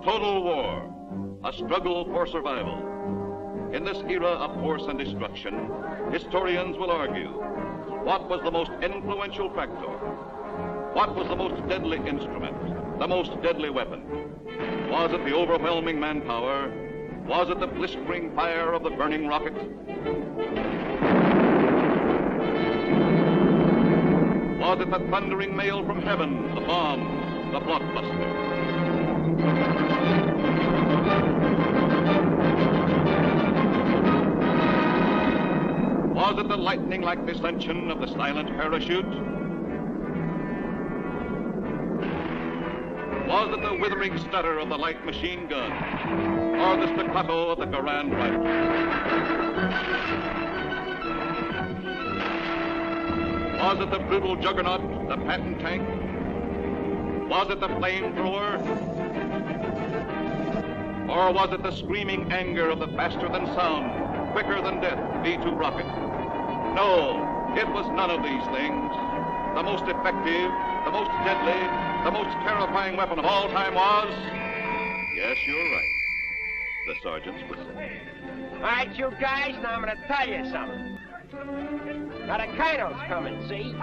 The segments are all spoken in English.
Total war, a struggle for survival. In this era of force and destruction, historians will argue, what was the most influential factor? What was the most deadly instrument, the most deadly weapon? Was it the overwhelming manpower? Was it the blistering fire of the burning rocket? Was it the thundering mail from heaven, the bomb, the blockbuster? Was it the lightning-like descension of the silent parachute? Was it the withering stutter of the light machine gun? Or the staccato of the Garand rifle? Was it the brutal juggernaut, the Patton tank? Was it the flamethrower? Or was it the screaming anger of the faster-than-sound, quicker-than-death V-2 rocket? No, it was none of these things. The most effective, the most deadly, the most terrifying weapon of all time was... Yes, you're right. The sergeant's whistle. All right, you guys, now I'm going to tell you something. Now, the colonel's coming, see?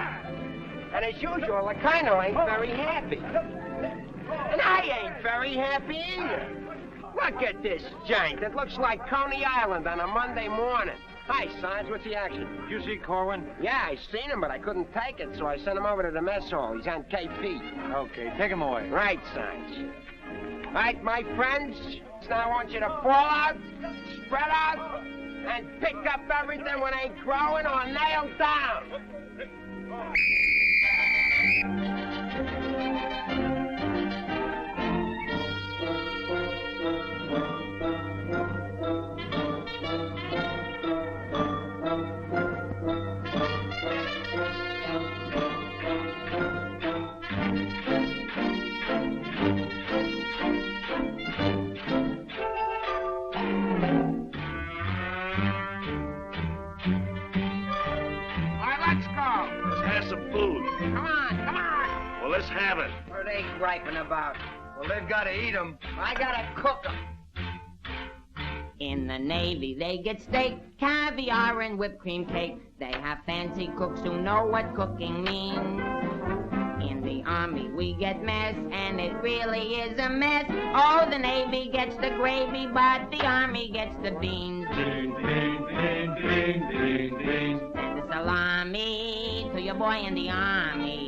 And as usual, the colonel ain't very happy. And I ain't very happy either. Look at this giant. It looks like Coney Island on a Monday morning. Hi, Sarge. What's the action? Did you see Korwin? Yeah, I seen him, but I couldn't take it, so I sent him over to the mess hall. He's on KP. Okay, take him away. Right, Sarge. All right, my friends. Now I want you to fall out, spread out, and pick up everything when ain't growing or nailed down. Let's have it. What are they griping about? Well, they've got to eat them. I gotta cook them. In the Navy, they get steak, caviar, and whipped cream cake. They have fancy cooks who know what cooking means. In the Army, we get mess, and it really is a mess. Oh, the Navy gets the gravy, but the Army gets the beans. Beans, beans, beans, beans, beans, beans. Send the salami to your boy in the Army.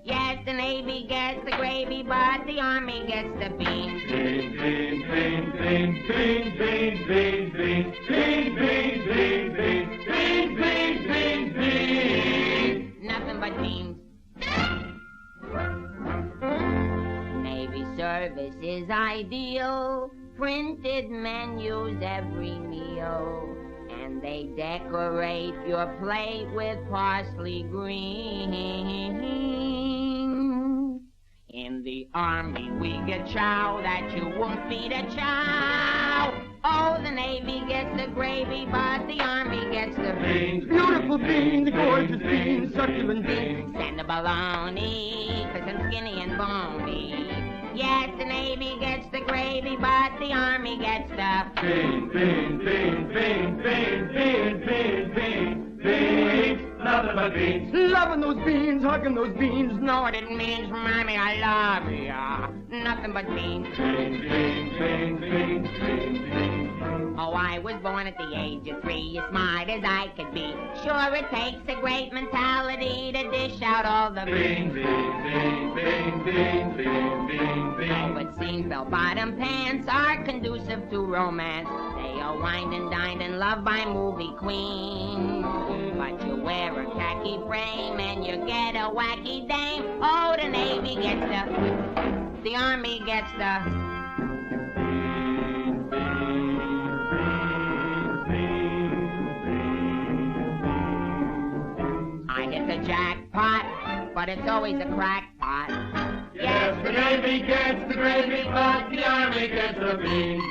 Yes, the Navy gets the gravy, but the Army gets the beans. Beans, beans, beans, beans, beans, beans, beans, beans, beans, beans, beans, beans, beans, beans, beans, beans. Nothing but beans. Navy service is ideal. Printed menus every meal. And they decorate your plate with parsley green. In the Army we get chow that you won't feed a chow. Oh, the Navy gets the gravy, but the Army gets the beans. Beautiful beans, gorgeous beans, succulent beans. And the bologna, 'cause I'm skinny and bony. Yes, the Navy gets the gravy, but the Army gets the beans, beans, beans, beans, beans, beans, beans, beans, beans. Nothing but beans. Loving those beans, hugging those beans. know what it means, Mommy, I love ya. Nothing but beans. Beans, beans, beans, beans, beans, beans. Oh, I was born at the age of 3, as smart as I could be. Sure, it takes a great mentality to dish out all the beans. Beans, beans, beans, beans, beans, beans, beans. Oh, it seems bell-bottom pants are conducive to romance. They are wined and dined and loved by movie queens. But you wear a khaki frame and you get a wacky dame. Oh, the Navy gets the Army gets the... I hit the jackpot, but it's always a crackpot. Yes, the Navy gets the gravy, but the Army gets the beans.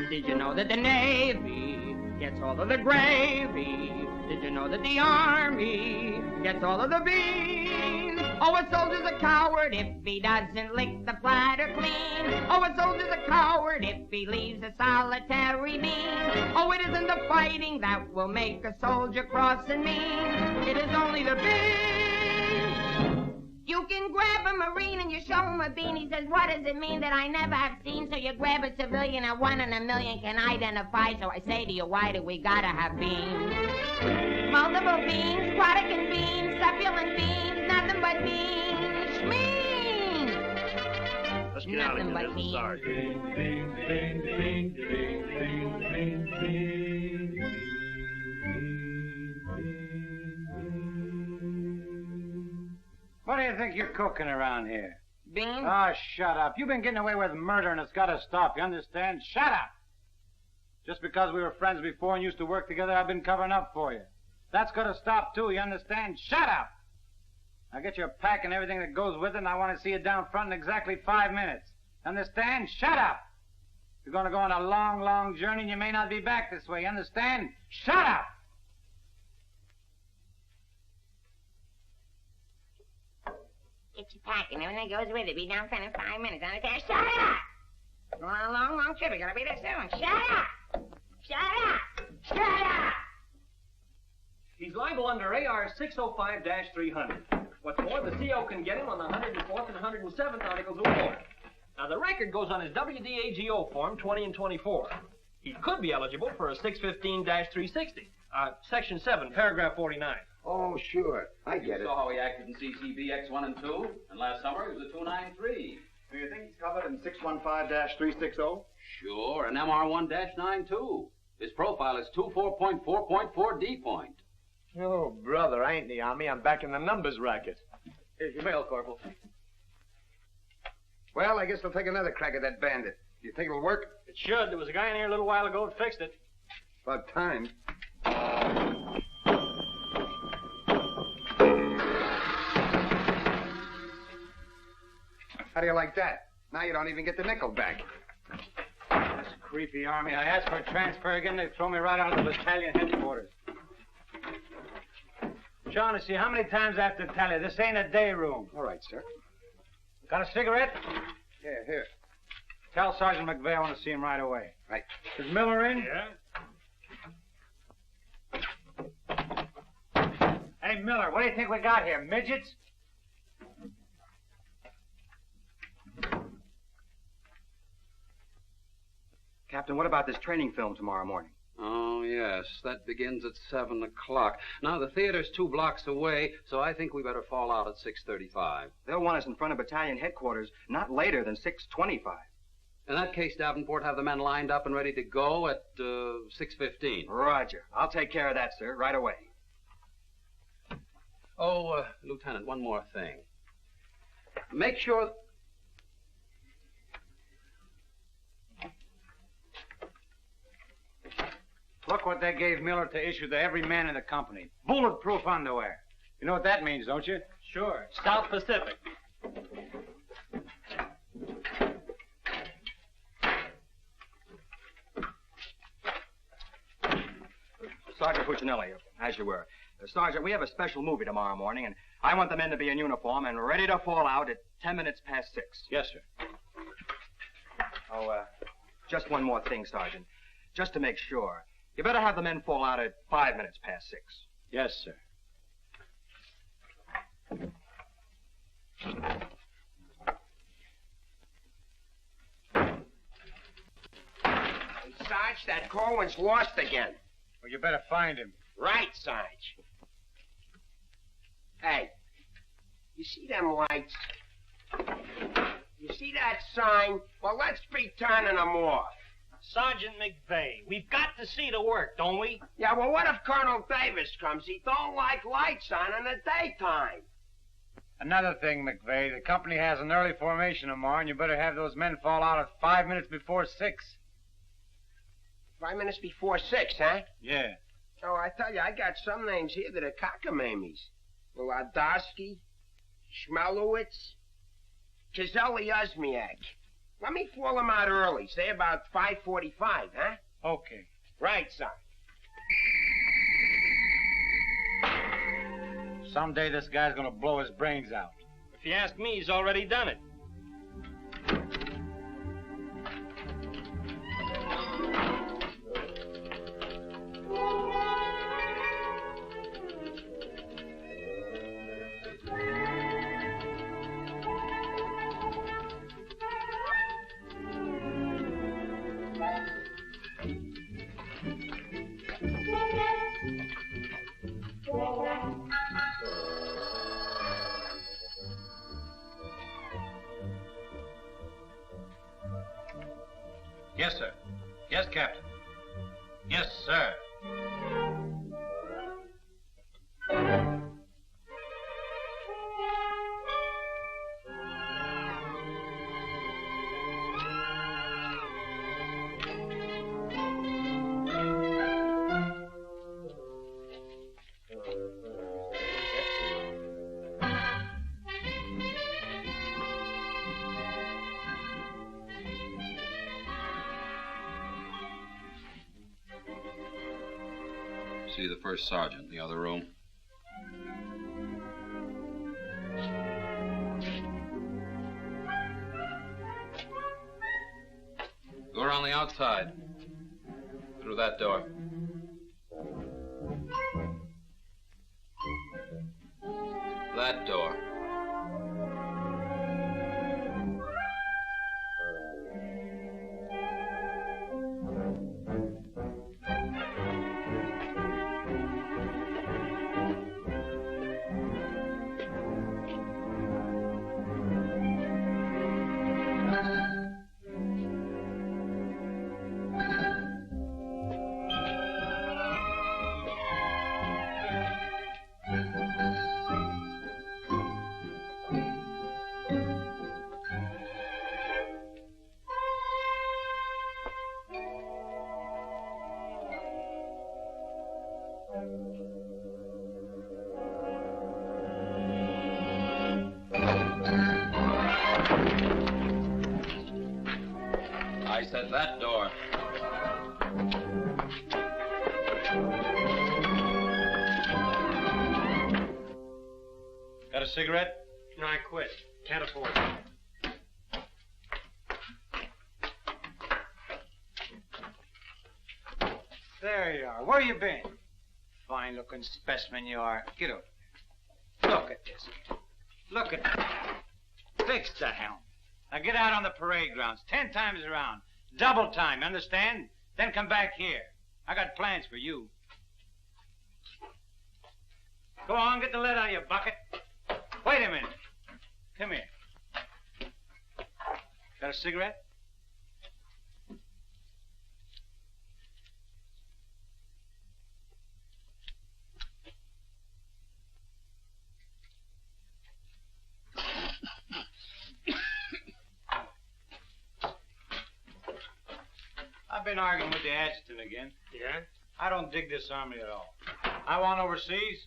Did you know that the Navy gets all of the gravy? Did you know that the Army gets all of the beans? Oh, a soldier's a coward if he doesn't lick the platter clean. Oh, a soldier's a coward if he leaves a solitary bean. Oh, it isn't the fighting that will make a soldier cross and mean. It is only the beans. You can grab a Marine and you show him a bean. He says, what does it mean that I never have seen? So you grab a civilian and 1 in a million can identify. So I say to you, why do we gotta have beans? Multiple beans, protagonists beans, succulent beans, nothing but beans. Schmeans! Let's get out of Nothing here. but This is beans. ours. Beans, beans, beans, beans, beans, beans, beans, beans. What do you think you're cooking around here? Beans? Oh, shut up. You've been getting away with murder and it's got to stop, you understand? Shut up! Just because we were friends before and used to work together, I've been covering up for you. That's got to stop, too, you understand? Shut up! Now get your pack and everything that goes with it, and I want to see you down front in exactly 5 minutes. Understand? Shut up! You're going to go on a long, long journey and you may not be back this way, you understand? Shut up! Get your pack and everything goes with it. Be down front in 5 minutes. Understand? Shut up! Going on a long, long trip. You're gonna be there soon. Shut up! Shut up! Shut up! He's liable under AR 605-300. What's more, the CO can get him on the 104th and 107th Articles of War. Now, the record goes on his WDAGO form 20 and 24. He could be eligible for a 615-360. Section 7, paragraph 49. Oh, sure. I get it. You saw how he acted in CCB X1 and 2, and last summer he was a 293. Do you think he's covered in 615-360? Sure, and MR1-9 too. His profile is 24.4.4D point. Oh, brother, I ain't in the Army. I'm back in the numbers racket. Here's your mail, Corporal. Well, I guess they'll take another crack at that bandit. Do you think it'll work? It should. There was a guy in here a little while ago that fixed it. About time. How do you like that? Now you don't even get the nickel back. That's creepy, Army. I asked for a transfer again. They throw me right out of the battalion headquarters. Shaughnessy, how many times I have to tell you? This ain't a day room. All right, sir. Got a cigarette? Here. Tell Sergeant McVey I want to see him right away. Right. Is Miller in? Yeah? Hey, Miller, what do you think we got here? Midgets? Captain, what about this training film tomorrow morning? Oh, yes, that begins at 7 o'clock. Now, the theater's 2 blocks away, so I think we better fall out at 6:35. They'll want us in front of battalion headquarters not later than 6:25. In that case, Davenport, have the men lined up and ready to go at 6:15. Roger. I'll take care of that, sir, right away. Oh, Lieutenant, one more thing. Make sure... Look what they gave Miller to issue to every man in the company. Bulletproof underwear. You know what that means, don't you? Sure. South Pacific. Sergeant Puccinelli, as you were. Sergeant, we have a special movie tomorrow morning, and I want the men to be in uniform and ready to fall out at 10 minutes past 6. Yes, sir. Oh, just one more thing, Sergeant. Just to make sure. You better have the men fall out at 5 minutes past 6. Yes, sir. Hey, Sarge, that Korwin's lost again. Well, you better find him. Right, Sarge. Hey, you see them lights? You see that sign? Well, let's be turning them off. Sergeant McVey, we've got to see the work, don't we? Yeah, well, what if Colonel Davis comes? He don't like lights on in the daytime. Another thing, McVey, the company has an early formation tomorrow, and you better have those men fall out at 5 minutes before 6. 5 minutes before 6, huh? Yeah. Oh, I tell you, I got some names here that are cockamamies. Wladowski, Schmelowitz, Kazelli Uzmiak. Let me fall them out early, say about 5:45, huh? Okay. Right, son. Someday this guy's gonna blow his brains out. If you ask me, he's already done it. Yes, sir. Yes, Captain. Yes, sir. See the first sergeant in the other room. Go around the outside. Through that door. That door. I said that door. Got a cigarette? No, I quit. Can't afford it. There you are. Where you been? Fine-looking specimen you are. Get over there. Look at this. Look at that. Fix the helm. Now get out on the parade grounds 10 times around. Double time, understand? Then come back here. I got plans for you. Go on, get the lead out of your bucket. Wait a minute. Come here. Got a cigarette? I've been arguing with the adjutant again. Yeah? I don't dig this army at all. I want overseas,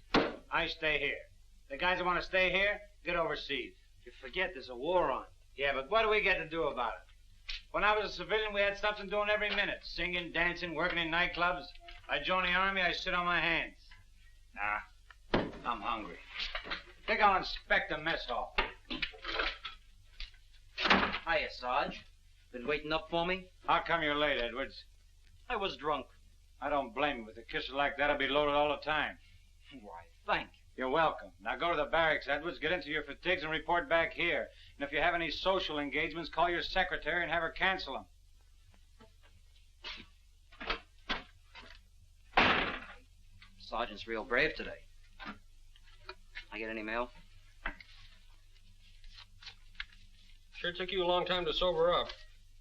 I stay here. The guys that want to stay here, get overseas. You forget there's a war on. Yeah, but what do we get to do about it? When I was a civilian, we had something doing every minute. Singing, dancing, working in nightclubs. I joined the Army, I sit on my hands. Nah, I'm hungry. Think I'll inspect the mess hall. Hiya, Sarge. Been waiting up for me? How come you're late, Edwards? I was drunk. I don't blame you. With a kisser like that, I'll be loaded all the time. Why, thank you. You're welcome. Now go to the barracks, Edwards, get into your fatigues and report back here. And if you have any social engagements, call your secretary and have her cancel them. Sergeant's real brave today. I get any mail? Sure took you a long time to sober up.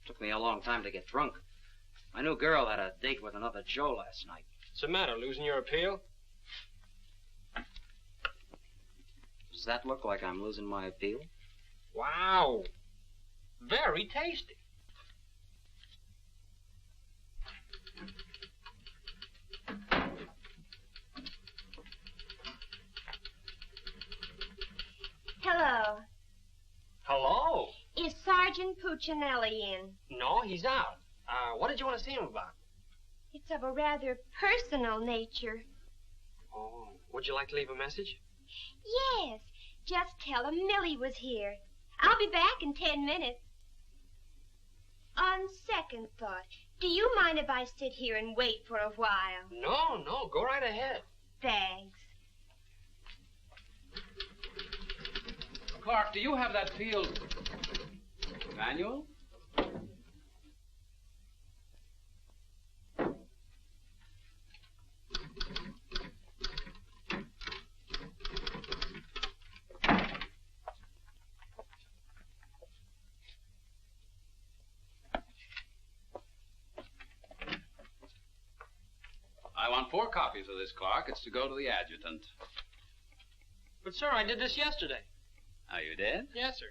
Took me a long time to get drunk. My new girl had a date with another Joe last night. What's the matter, losing your appeal? Does that look like I'm losing my appeal? Wow. Very tasty. Hello. Hello. Is Sergeant Puccinelli in? No, he's out. What did you want to see him about? It's of a rather personal nature. Oh, would you like to leave a message? Yes. Just tell him Millie was here. I'll be back in 10 minutes. On second thought, do you mind if I sit here and wait for a while? No, go right ahead. Thanks. Clark, do you have that field manual? I want 4 copies of this, Clark. It's to go to the adjutant. But, sir, I did this yesterday. Oh, you did? Yes, sir.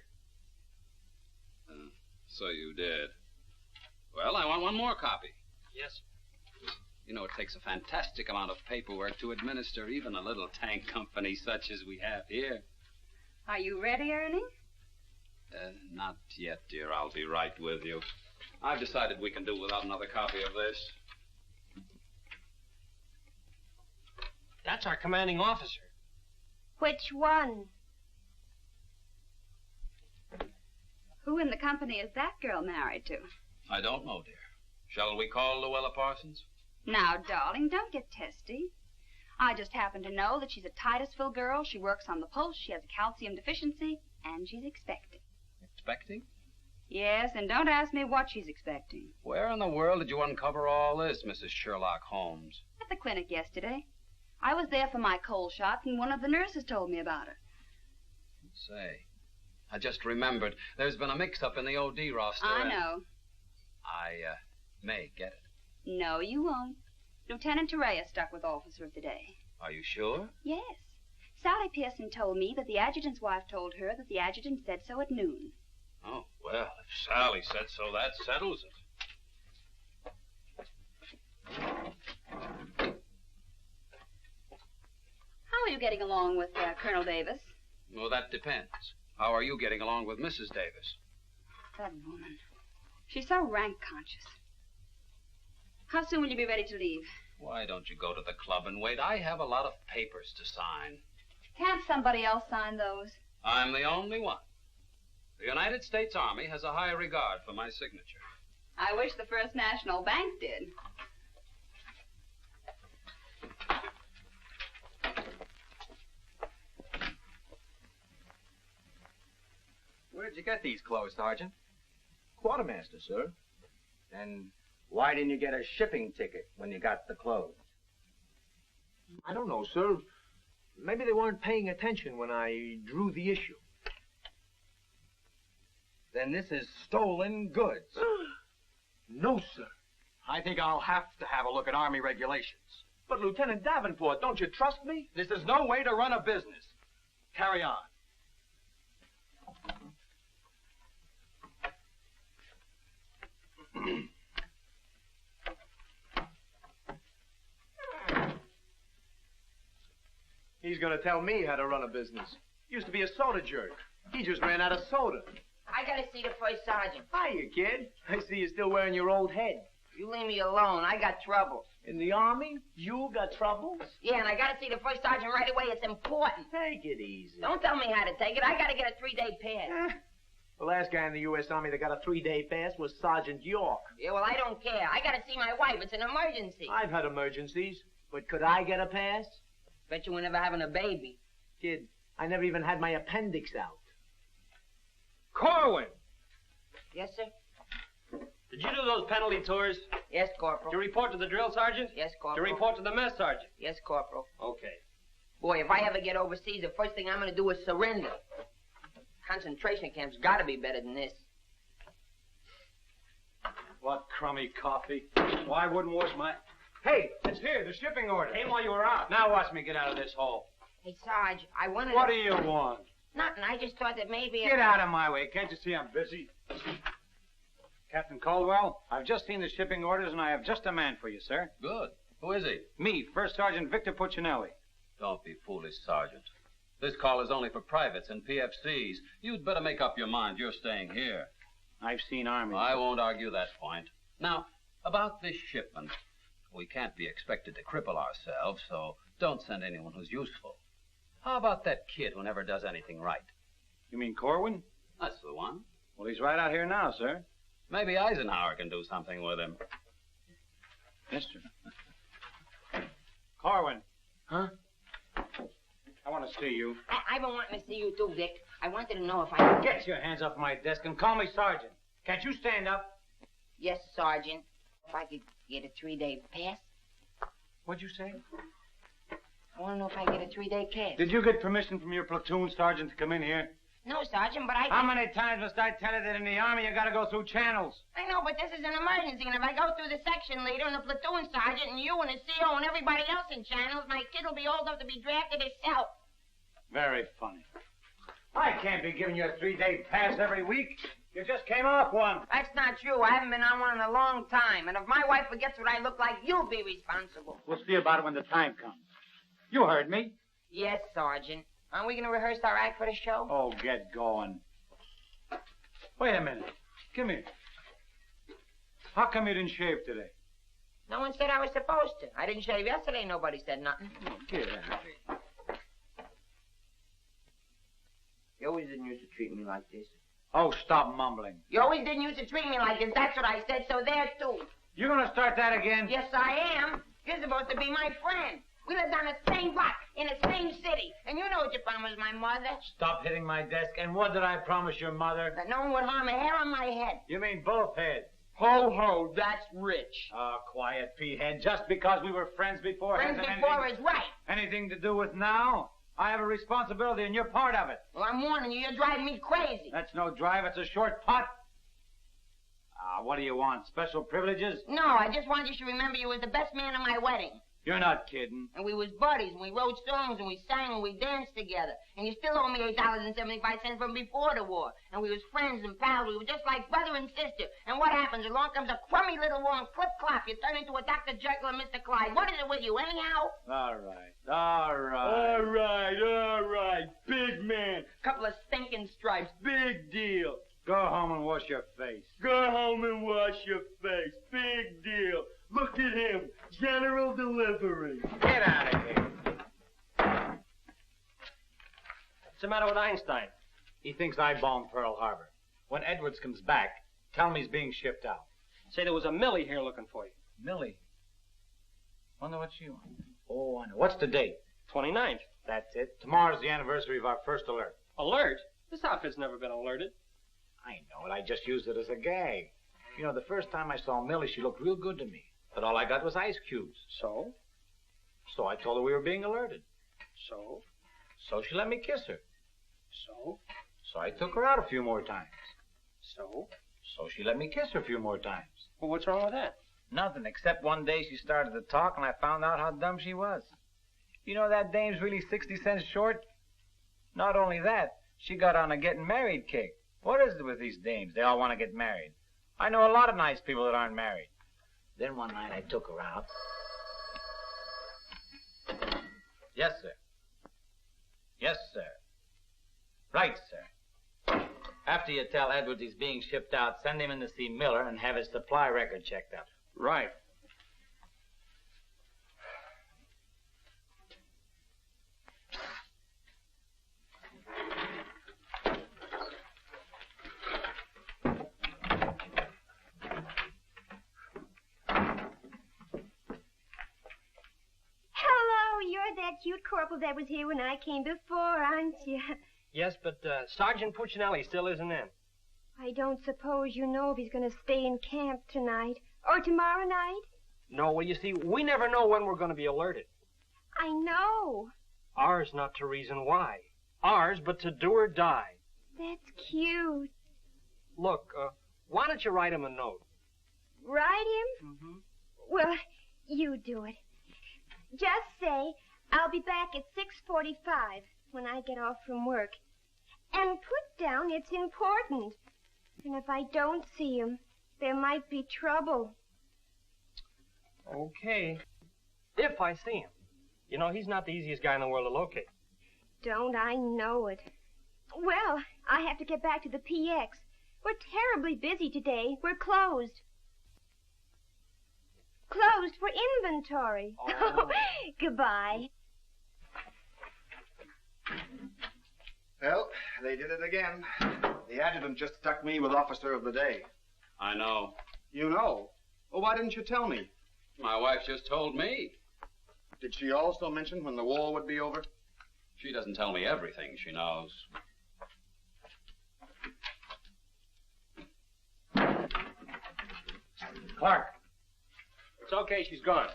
So you did. Well, I want 1 more copy. Yes, sir. You know, it takes a fantastic amount of paperwork to administer even a little tank company such as we have here. Are you ready, Ernie? Not yet, dear. I'll be right with you. I've decided we can do without another copy of this. That's our commanding officer. Which one? Who in the company is that girl married to? I don't know, dear. Shall we call Luella Parsons? Now, darling, don't get testy. I just happen to know that she's a Titusville girl. She works on the post. She has a calcium deficiency, and she's expecting. Expecting? Yes, and don't ask me what she's expecting. Where in the world did you uncover all this, Mrs. Sherlock Holmes? At the clinic yesterday. I was there for my cold shots, and one of the nurses told me about it. Say, I just remembered. There's been a mix-up in the OD roster. I know. I may get it. No, you won't. Lieutenant Torreya stuck with officer of the day. Are you sure? Yes. Sally Pearson told me that the adjutant's wife told her that the adjutant said so at noon. Oh, well, if Sally said so, that settles it. How are you getting along with Colonel Davis? Well, that depends. How are you getting along with Mrs. Davis? That woman. She's so rank-conscious. How soon will you be ready to leave? Why don't you go to the club and wait? I have a lot of papers to sign. Can't somebody else sign those? I'm the only one. The United States Army has a high regard for my signature. I wish the First National Bank did. Where'd you get these clothes, Sergeant? Quartermaster, sir. And why didn't you get a shipping ticket when you got the clothes? I don't know, sir. Maybe they weren't paying attention when I drew the issue. Then this is stolen goods. No, sir. I think I'll have to have a look at Army regulations. But, Lieutenant Davenport, don't you trust me? This is no way to run a business. Carry on. He's gonna tell me how to run a business. Used to be a soda jerk. He just ran out of soda. I gotta see the first sergeant. Hiya, kid. I see you're still wearing your old head. You leave me alone. I got troubles. In the Army? You got troubles? Yeah, and I gotta see the first sergeant right away. It's important. Take it easy. Don't tell me how to take it. I gotta get a 3-day pass. The last guy in the U.S. Army that got a 3-day pass was Sergeant York. Yeah, well, I don't care. I gotta see my wife. It's an emergency. I've had emergencies, but could I get a pass? Bet you were never having a baby. Kid, I never even had my appendix out. Korwin! Yes, sir? Did you do those penalty tours? Yes, Corporal. To report to the drill sergeant? Yes, To Corporal. report to the mess sergeant? Yes, Corporal. Okay. Boy, if I ever get overseas, the first thing I'm gonna do is surrender. Concentration camp's gotta be better than this. What crummy coffee. Why wouldn't wash my... Hey, it's here, the shipping order. Came while you were out. Now watch me get out of this hole. Hey, Sarge, I wanted What to... do you want? Nothing. I just thought that maybe... Get out of my way. Can't you see I'm busy? Captain Caldwell, I've just seen the shipping orders, and I have just a man for you, sir. Good. Who is he? Me, First Sergeant Victor Puccinelli. Don't be foolish, Sergeant. This call is only for privates and PFCs. You'd better make up your mind. You're staying here. I've seen Army. I won't argue that point. Now, about this shipment. We can't be expected to cripple ourselves, so don't send anyone who's useful. How about that kid who never does anything right? You mean Korwin? That's the one. Well, he's right out here now, sir. Maybe Eisenhower can do something with him. Yes, sir. Korwin. Huh? I want to see you. I've been wanting to see you too, Vic. I wanted to know if I could... Get your hands off my desk and call me Sergeant. Can't you stand up? Yes, Sergeant. If I could get a 3-day pass. What'd you say? I want to know if I get a 3-day pass. Did you get permission from your platoon sergeant to come in here? No, Sergeant, but I... How many times must I tell you that in the Army you gotta go through channels? I know, but this is an emergency, and if I go through the section leader and the platoon sergeant and you and the CO and everybody else in channels, my kid will be old enough to be drafted himself. Very funny. I can't be giving you a 3-day pass every week. You just came off one. That's not true. I haven't been on one in a long time, and if my wife forgets what I look like, you'll be responsible. We'll see about it when the time comes. You heard me. Yes, Sergeant. Aren't we going to rehearse our act for the show? Oh, get going. Wait a minute. Come here. How come you didn't shave today? No one said I was supposed to. I didn't shave yesterday. Nobody said nothing. Oh, get out of here. You always didn't used to treat me like this. Oh, stop mumbling. You always didn't used to treat me like this. That's what I said, so there, too. You gonna start that again? Yes, I am. You're supposed to be my friend. We lived on the same block, in the same city. And you know what you promised my mother. Stop hitting my desk. And what did I promise your mother? That no one would harm a hair on my head. You mean both heads? Ho, ho, that's rich. Oh, quiet, P-head. Just because we were friends before... Friends before is right. Anything to do with now? I have a responsibility, and you're part of it. Well, I'm warning you. You're driving me crazy. That's no drive. It's a short putt. What do you want? Special privileges? No, I just wanted you to remember you was the best man at my wedding. You're not kidding. And we was buddies, and we wrote songs, and we sang, and we danced together. And you still owe me $8.75 from before the war. And we was friends and pals. We were just like brother and sister. And what happens? Along comes a crummy little war, and clip-clop, you turn into a Dr. Jekyll and Mr. Clyde. What is it with you, anyhow? All right. Big man. Couple of stinking stripes. Big deal. Go home and wash your face. Go home and wash your face. Big deal. Look at him. General delivery. Get out of here. What's the matter with Einstein? He thinks I bombed Pearl Harbor. When Edwards comes back, tell him he's being shipped out. Say there was a Millie here looking for you. Millie? Wonder what she wants. Oh, I know. What's the date? 29th. That's it. Tomorrow's the anniversary of our first alert. Alert? This outfit's never been alerted. I know it. I just used it as a gag. You know, the first time I saw Millie, she looked real good to me. But all I got was ice cubes. So? So I told her we were being alerted. So? So she let me kiss her. So? So I took her out a few more times. So? So she let me kiss her a few more times. Well, what's wrong with that? Nothing, except one day she started to talk and I found out how dumb she was. You know that dame's really 60 cents short? Not only that, she got on a getting married kick. What is it with these dames? They all want to get married. I know a lot of nice people that aren't married. Then one night I took her out. Yes, sir. Yes, sir. Right, sir. After you tell Edwards he's being shipped out, send him in to see Miller and have his supply record checked out. Right. That cute corporal that was here when I came before, aren't you? Yes, but Sergeant Puccinelli still isn't in. I don't suppose you know if he's going to stay in camp tonight or tomorrow night? No, well, you see, we never know when we're going to be alerted. I know. Ours not to reason why. Ours, but to do or die. That's cute. Look, why don't you write him a note? Write him? Mm-hmm. Well, you do it. Just say, I'll be back at 6:45 when I get off from work. And put down it's important. And if I don't see him, there might be trouble. Okay. If I see him. You know, he's not the easiest guy in the world to locate. Don't I know it? Well, I have to get back to the PX. We're terribly busy today. We're closed. Closed for inventory. Oh. Goodbye. Well, they did it again. The adjutant just stuck me with Officer of the Day. I know. You know? Well, why didn't you tell me? My wife just told me. Did she also mention when the war would be over? She doesn't tell me everything she knows. Clark. It's okay, she's gone.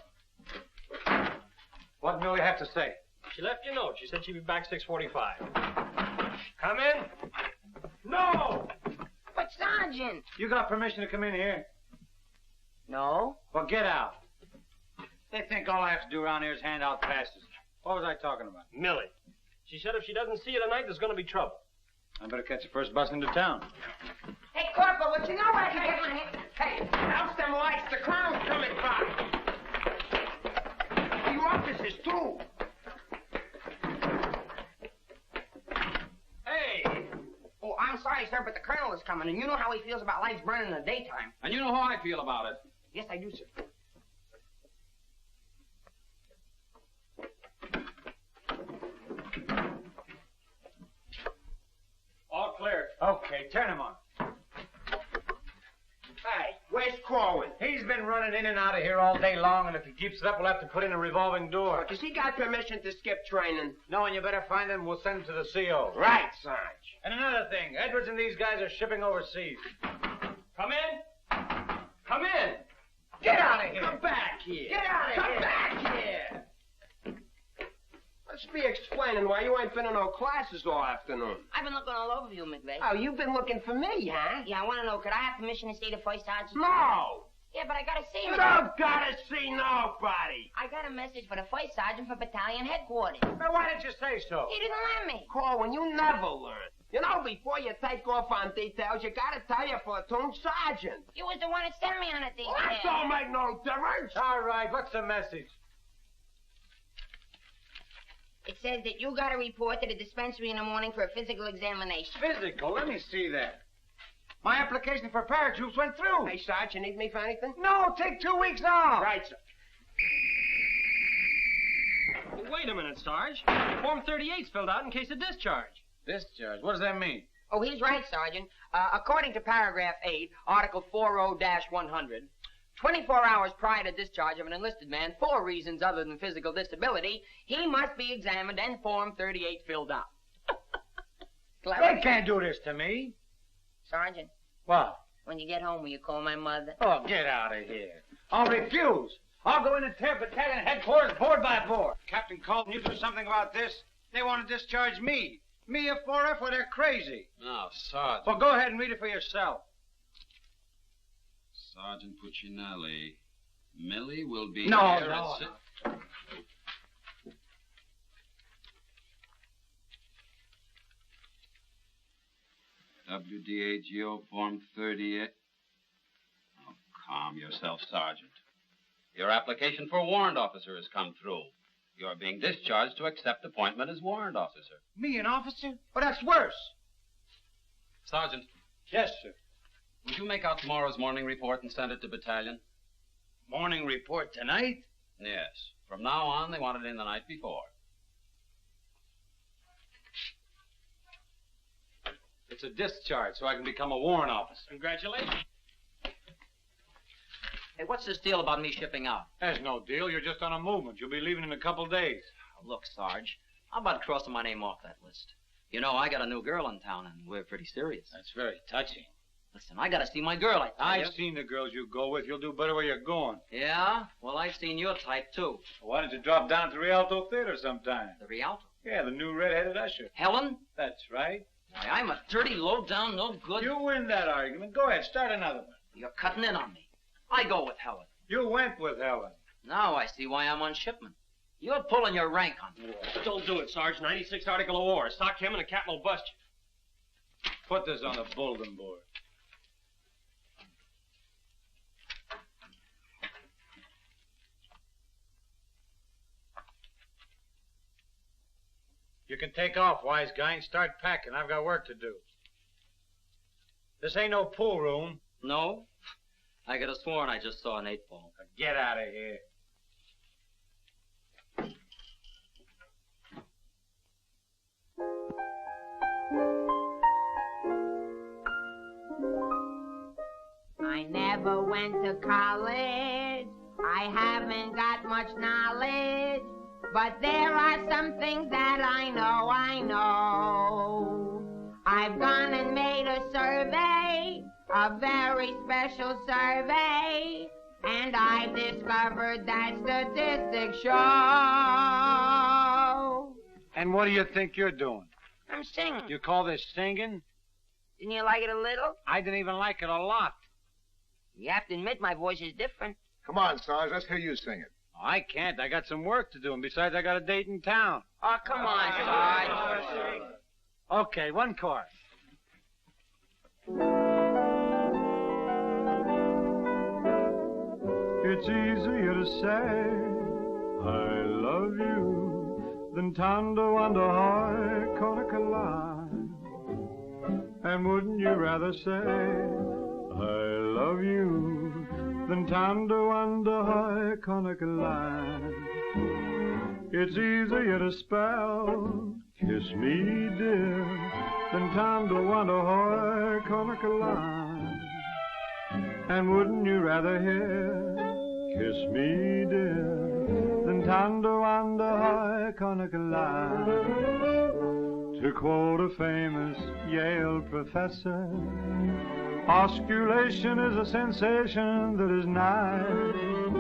What did Millie have to say? She left you a note. She said she'd be back 6:45. Come in. No! But, Sergeant. You got permission to come in here? No. Well, get out. They think all I have to do around here is hand out passes. What was I talking about? Millie. She said if she doesn't see you tonight, there's going to be trouble. I better catch the first bus into town. Hey, Corporal, what you know where I can get my hand? Hey, house them lights. The clown's coming by. You officers, too. Hey! Oh, I'm sorry, sir, but the colonel is coming, and you know how he feels about lights burning in the daytime. And you know how I feel about it. Yes, I do, sir. All clear. Okay, turn him on. Hey, where's Korwin? He's been running in and out of here all day long, and if he keeps it up, we'll have to put in a revolving door. Does he got permission to skip training? No, and you better find him. We'll send him to the CO. Right, Sarge. And another thing, Edwards and these guys are shipping overseas. Come in. Come in. Get out of here. Come back here. Get out of here. Come back here. Let's be explaining why you ain't been in no classes all afternoon. I've been looking all over you, McVey. Oh, you've been looking for me, huh? Yeah, I want to know, could I have permission to see the first sergeant? No! Yeah, but I got to see him. You don't gotta see nobody. I got a message for the first sergeant from battalion headquarters. Well, why didn't you say so? He didn't let me. Corwin, you never learn. You know, before you take off on details, you gotta tell your platoon sergeant. You was the one that sent me on a detail. Well, that don't make no difference. All right, what's the message? It says that you got to report to the dispensary in the morning for a physical examination. Physical? Let me see that. My application for paratroops went through. Hey, Sarge, you need me for anything? No, take 2 weeks off. Right, sir. Well, wait a minute, Sarge. Form 38's filled out in case of discharge. Discharge? What does that mean? Oh, he's right, Sergeant. According to paragraph 8, article 40-100, 24 hours prior to discharge of an enlisted man for reasons other than physical disability, he must be examined and Form 38 filled out. They can't do this to me. Sergeant. What? When you get home, will you call my mother? Oh, get out of here. I'll refuse. I'll go in and tear battalion headquarters board by board. Captain Colton, you do something about this? They want to discharge me. Me a 4F, well, they're crazy. Now, Sergeant. Well, go ahead and read it for yourself. Sergeant Puccinelli. Millie will be No, here no. at six. WDAGO Form 38. Oh, calm yourself, Sergeant. Your application for warrant officer has come through. You're being discharged to accept appointment as warrant officer. Me, an officer? Oh, that's worse. Sergeant. Yes, sir. Would you make out tomorrow's morning report and send it to battalion? Morning report tonight? Yes. From now on, they want it in the night before. It's a discharge, so I can become a warrant officer. Congratulations. Hey, what's this deal about me shipping out? There's no deal. You're just on a movement. You'll be leaving in a couple days. Oh, look, Sarge, how about crossing my name off that list? You know, I got a new girl in town, and we're pretty serious. That's very touching. Listen, I gotta see my girl, I tell you. I've seen the girls you go with. You'll do better where you're going. Yeah? Well, I've seen your type, too. Why don't you drop down to the Rialto Theater sometime? The Rialto? Yeah, the new red-headed usher. Helen? That's right. Why, I'm a dirty, low-down, no good... You win that argument. Go ahead, start another one. You're cutting in on me. I go with Helen. You went with Helen. Now I see why I'm on shipment. You're pulling your rank on me. Don't do it, Sarge. 96 article of war. Sock him and the captain will bust you. Put this on the bulletin board. You can take off, wise guy, and start packing. I've got work to do. This ain't no pool room. No? I could have sworn I just saw an 8-ball. Now get out of here. I never went to college. I haven't got much knowledge. But there are some things that I know. I've gone and made a survey, a very special survey, and I've discovered that statistics show. And what do you think you're doing? I'm singing. You call this singing? Didn't you like it a little? I didn't even like it a lot. You have to admit my voice is different. Come on, Sarge, let's hear you sing it. I can't. I got some work to do, and besides, I got a date in town. Oh, come on, Sarge. Okay, one chorus. It's easier to say I love you than to wonder how Korwin. And wouldn't you rather say I love you than to wonder how Korwin? It's easier to spell kiss me dear than to wonder how Korwin. And wouldn't you rather hear kiss me dear than to wonder how Korwin? To quote a famous Yale professor, osculation is a sensation that is nice.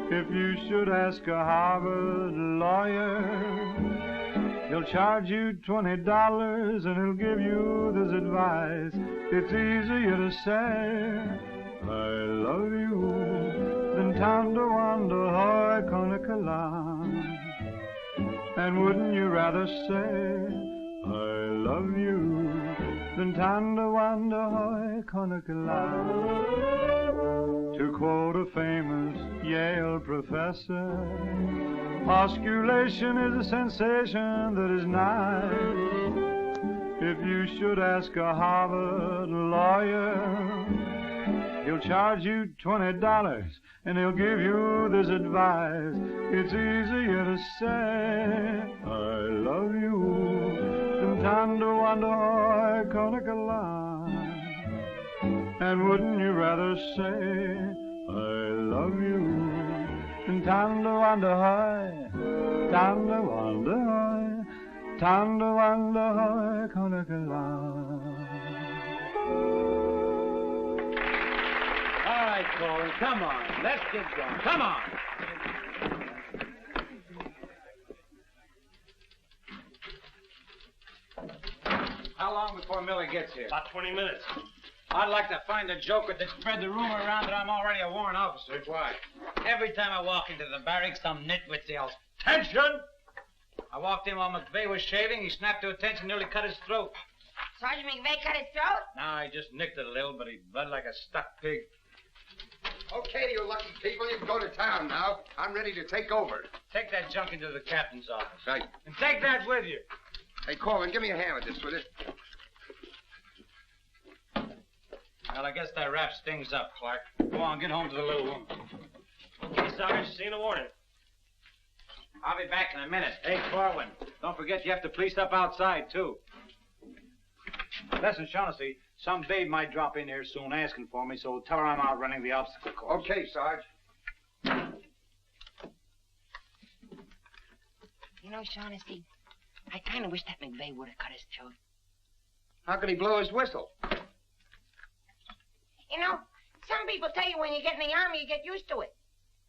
If you should ask a Harvard lawyer, he'll charge you $20 and he'll give you this advice. It's easier to say I love you than to wonder how Korwin. And wouldn't you rather say I love you than to wonder how Korwin? To quote a famous Yale professor, osculation is a sensation that is nice. If you should ask a Harvard lawyer, he'll charge you $20 and he'll give you this advice. It's easier to say I love you than to wonder how Korwin. And wouldn't you rather say I love you than to wonder how, to wonder how Korwin. All right, Korwin, come on. Let's get going. Come on. How long before Millie gets here? About 20 minutes. I'd like to find a joker that spread the rumor around that I'm already a warrant officer. Why? Every time I walk into the barracks, some nitwit yells, "Attention!" I walked in while McVey was shaving. He snapped to attention, nearly cut his throat. Sergeant McVey cut his throat? No, I just nicked it a little, but he bled like a stuck pig. Okay, you lucky people, you can go to town now. I'm ready to take over. Take that junk into the captain's office. Right. And take that with you. Hey, Korwin, give me a hand with this, will you? Well, I guess that wraps things up, Clark. Go on, get home to the little woman. Okay, Sarge, see you in the morning. I'll be back in a minute. Hey, Korwin, don't forget you have to police up outside, too. Listen, Shaughnessy, some babe might drop in here soon asking for me, so tell her I'm out running the obstacle course. Okay, Sarge. You know, Shaughnessy, I kind of wish that McVey would have cut his throat. How could he blow his whistle? You know, some people tell you when you get in the Army, you get used to it.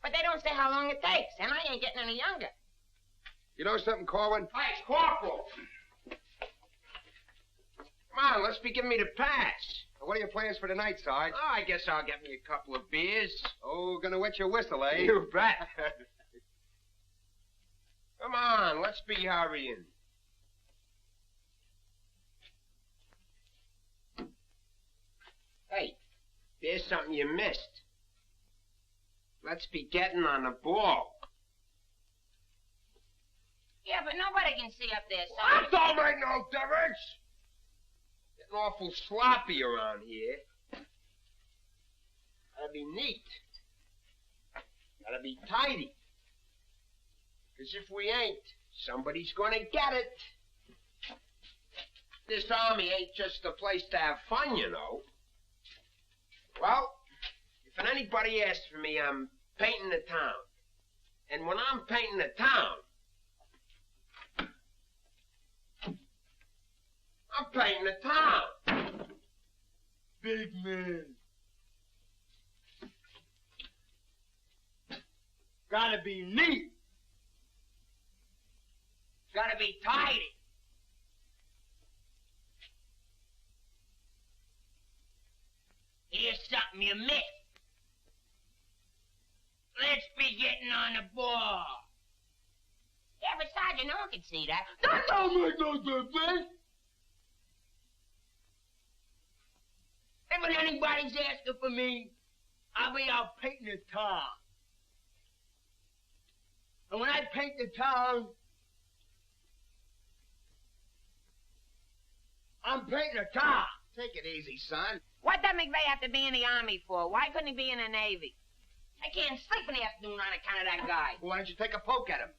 But they don't say how long it takes, and I ain't getting any younger. You know something, Korwin? Hey, Corporal! Come on, let's be giving me the pass. What are your plans for tonight, Sarge? Oh, I guess I'll get me a couple of beers. Oh, gonna wet your whistle, eh? You bet. Come on, let's be hurrying. Hey, there's something you missed. Let's be getting on the ball. Yeah, but nobody can see up there, That don't make no difference. Getting awful sloppy around here. Gotta be neat. Gotta be tidy. 'Cause if we ain't, somebody's gonna get it. This Army ain't just a place to have fun, you know. Well, if anybody asks for me, I'm painting the town. And when I'm painting the town, I'm painting the town. Big man. Gotta be neat. Gotta be tidy. Here's something you missed. Let's be getting on the ball. Yeah, but Sergeant, no one can see that. That don't make no difference. And when anybody's asking for me, I'll be out painting the town. And when I paint the town, I'm painting the town. Take it easy, son. What did McVey have to be in the Army for? Why couldn't he be in the Navy? I can't sleep in the afternoon on account of that guy. Why don't you take a poke at him?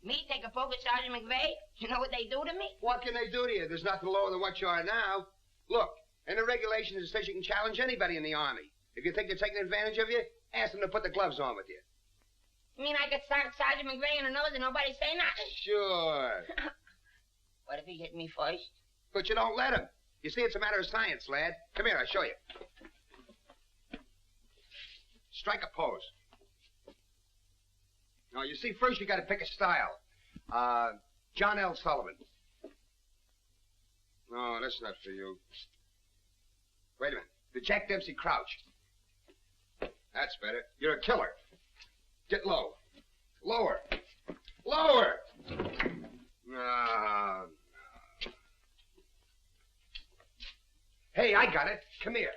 Me take a poke at Sergeant McVey? You know what they do to me? What can they do to you? There's nothing lower than what you are now. Look, in the regulations it says you can challenge anybody in the Army. If you think they're taking advantage of you, ask them to put the gloves on with you. You mean I could start Sergeant McVey in the nose and nobody say nothing? Sure. What if he hit me first? But you don't let him. You see, it's a matter of science, lad. Come here, I'll show you. Strike a pose. Now, you see, first you got to pick a style. John L. Sullivan. No, that's not for you. Wait a minute. The Jack Dempsey Crouch. That's better. You're a killer. Get low. Lower. Lower! No. Hey, I got it. Come here.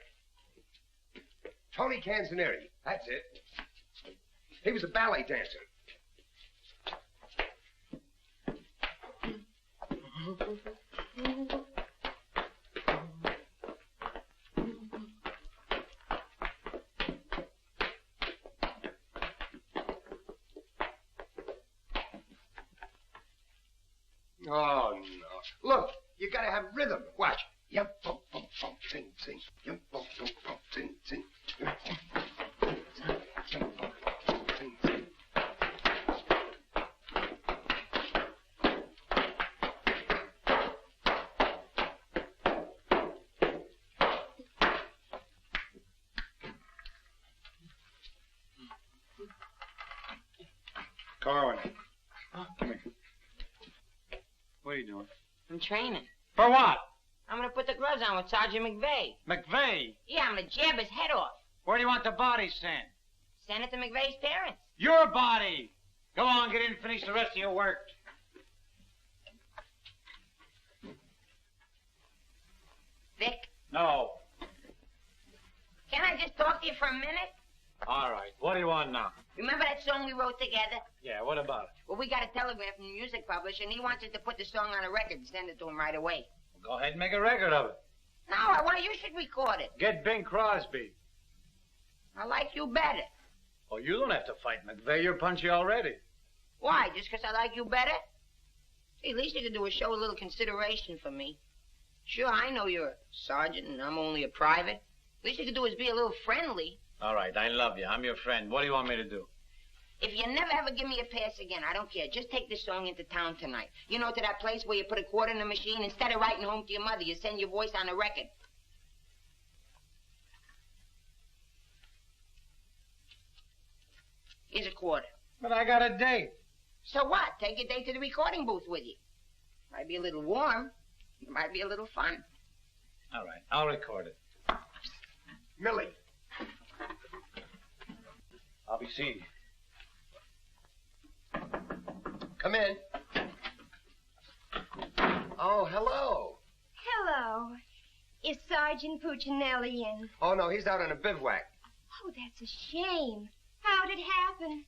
Tony Canzoneri. That's it. He was a ballet dancer. Oh, no. Look, you gotta have rhythm. Watch. Yum, bum, bum, bum, sing, sing. Yum, bum, bum, bum, sing, sing. Yum, bum, bum, sing, yum, bum, bum, sing, sing. Korwin. Come here. What are you doing? I'm training. For what? I'm gonna put the gloves on with Sergeant McVey. McVey? Yeah, I'm gonna jab his head off. Where do you want the body sent? Send it to McVey's parents. Your body! Go on, get in and finish the rest of your work. Vic, No. can I just talk to you for a minute? All right. What do you want now? Remember that song we wrote together? Yeah, what about it? Well, we got a telegram from the music publisher, and he wants us to put the song on a record and send it to him right away. Well, go ahead and make a record of it. No, I want you should record it. Get Bing Crosby. I like you better. Oh, you don't have to fight McVey. You're punchy already. Why? Just because I like you better? Hey, at least you could do is show a little consideration for me. Sure, I know you're a sergeant and I'm only a private. At least you could do is be a little friendly. All right, I love you. I'm your friend. What do you want me to do? If you never ever give me a pass again, I don't care. Just take this song into town tonight. You know, to that place where you put a quarter in the machine. Instead of writing home to your mother, you send your voice on a record. Here's a quarter. But I got a date. So what? Take your date to the recording booth with you. Might be a little warm. It might be a little fun. All right, I'll record it. Millie. I'll be seeing you. Come in. Oh, hello. Hello. Is Sergeant Puccinelli in? Oh, no, he's out on a bivouac. Oh, that's a shame. How'd it happen?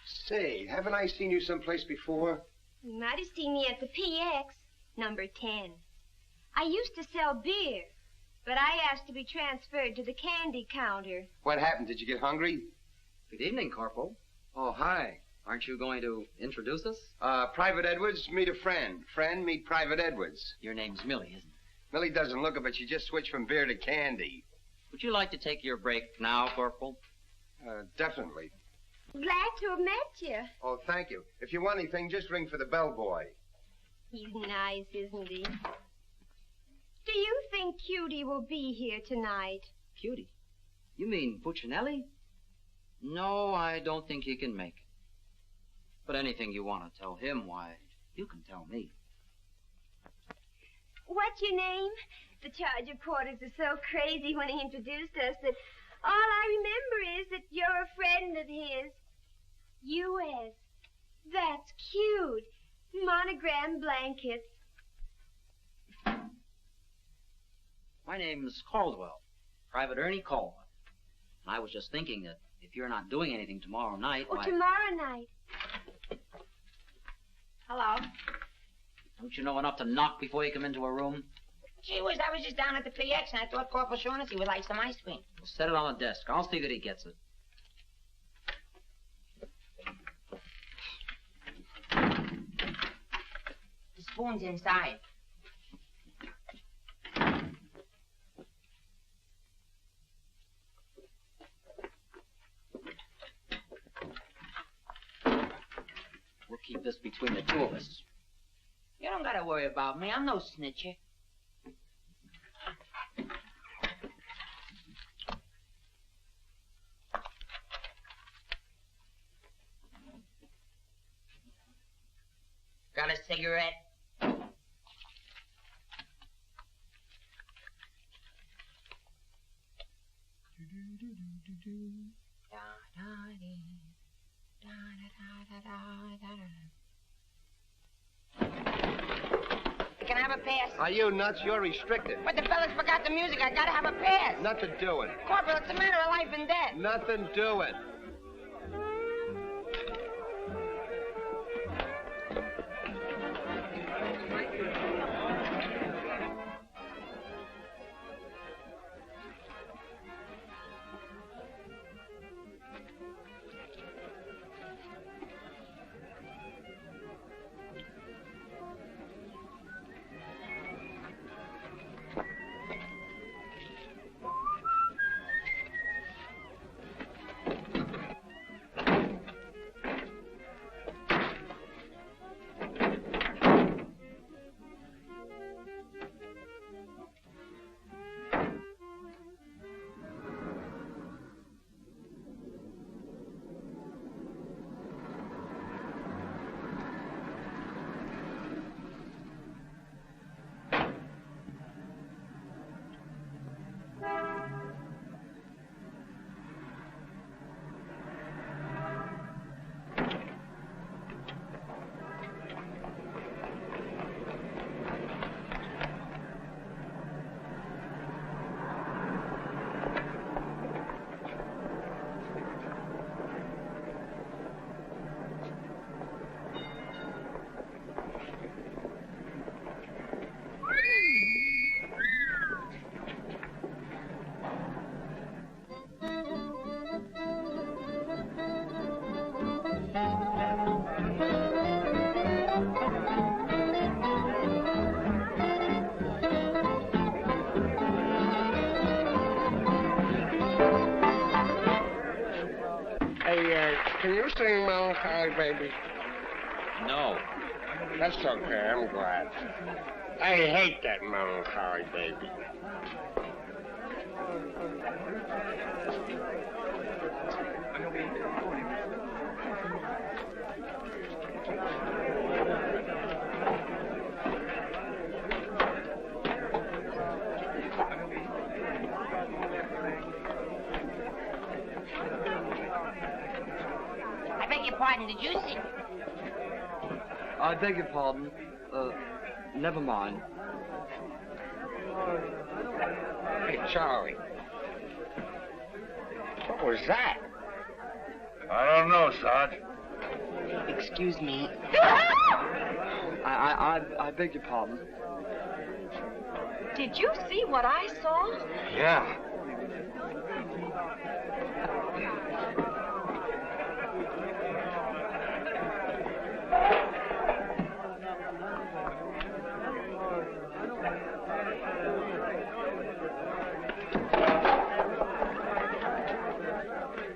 Say, haven't I seen you someplace before? You might have seen me at the PX, number 10. I used to sell beer, but I asked to be transferred to the candy counter. What happened? Did you get hungry? Good evening, Corporal. Oh, hi. Aren't you going to introduce us? Private Edwards, meet a friend. Friend, meet Private Edwards. Your name's Millie, isn't it? Millie doesn't look it, but she just switched from beer to candy. Would you like to take your break now, Corporal? Definitely. Glad to have met you. Oh, thank you. If you want anything, just ring for the bellboy. He's nice, isn't he? Do you think Cutie will be here tonight? Cutie? You mean Puccinelli? No, I don't think he can make it. But anything you want to tell him, why, you can tell me. What's your name? The charge of quarters is so crazy when he introduced us that all I remember is that you're a friend of his. U.S. That's cute. Monogram blankets. My name's Caldwell, Private Ernie Caldwell. And I was just thinking that if you're not doing anything tomorrow night, Oh, why... tomorrow night. Hello. Don't you know enough to knock before you come into a room? Gee whiz, I was just down at the PX and I thought Corporal Shaughnessy would like some ice cream. Well, set it on the desk. I'll see that he gets it. The spoon's inside. We'll keep this between the two of us. You don't gotta worry about me. I'm no snitcher. Got a cigarette? Can I have a pass? Are you nuts? You're restricted. But the fellas forgot the music. I gotta have a pass. Nothing doing. Corporal, it's a matter of life and death. Nothing doing. can you sing Melancholy Baby? No. That's okay, I'm glad. I hate that Melancholy Baby. I beg your pardon, did you sing? I beg your pardon. Never mind. Hey, Charlie. What was that? I don't know, Sarge. Excuse me. I beg your pardon. Did you see what I saw? Yeah.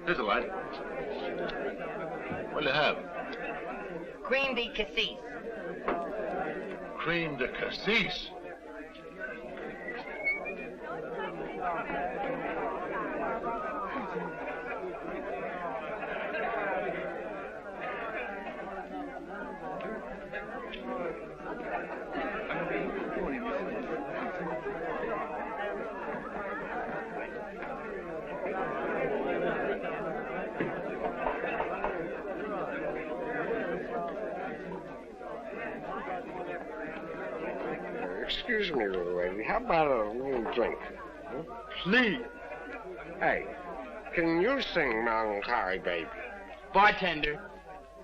Here's a light. What'll you have? Cream de cassis. Cream de cassis. Excuse me, little lady. How about a little drink? Huh? Please. Hey, can you sing Melancholy Baby? Bartender.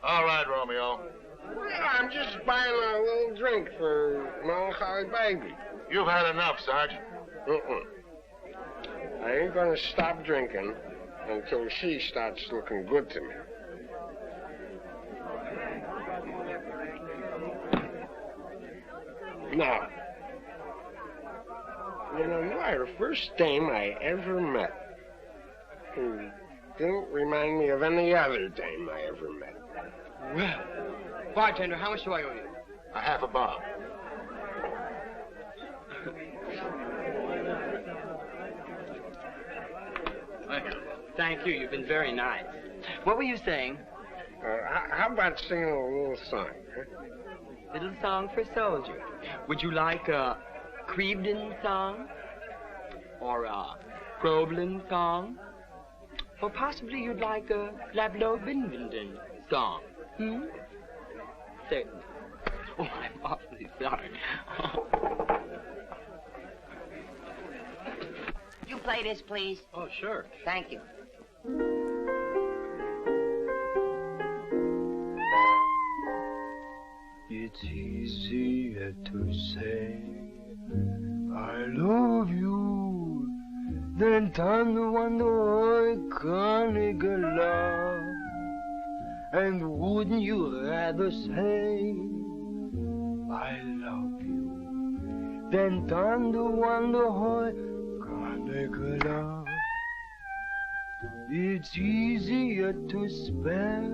All right, Romeo. Well, I'm just buying a little drink for Melancholy Baby. You've had enough, Sarge. I ain't gonna stop drinking until she starts looking good to me. Now, you know, you are the first dame I ever met who didn't remind me of any other dame I ever met. Well, bartender, how much do I owe you? A half a bob. Thank you. You've been very nice. What were you saying? How about singing a little song, huh? Little song for a soldier. Would you like a Crevedon song? Or a Groveland song? Or possibly you'd like a Lablo-Binvenden song? Certainly. Oh, I'm awfully sorry. You play this, please? Oh, sure. Thank you. It's easier to say I love you than time to wonder I can't get love. And wouldn't you rather say I love you than time to wonder how I can't get love? It's easier to spell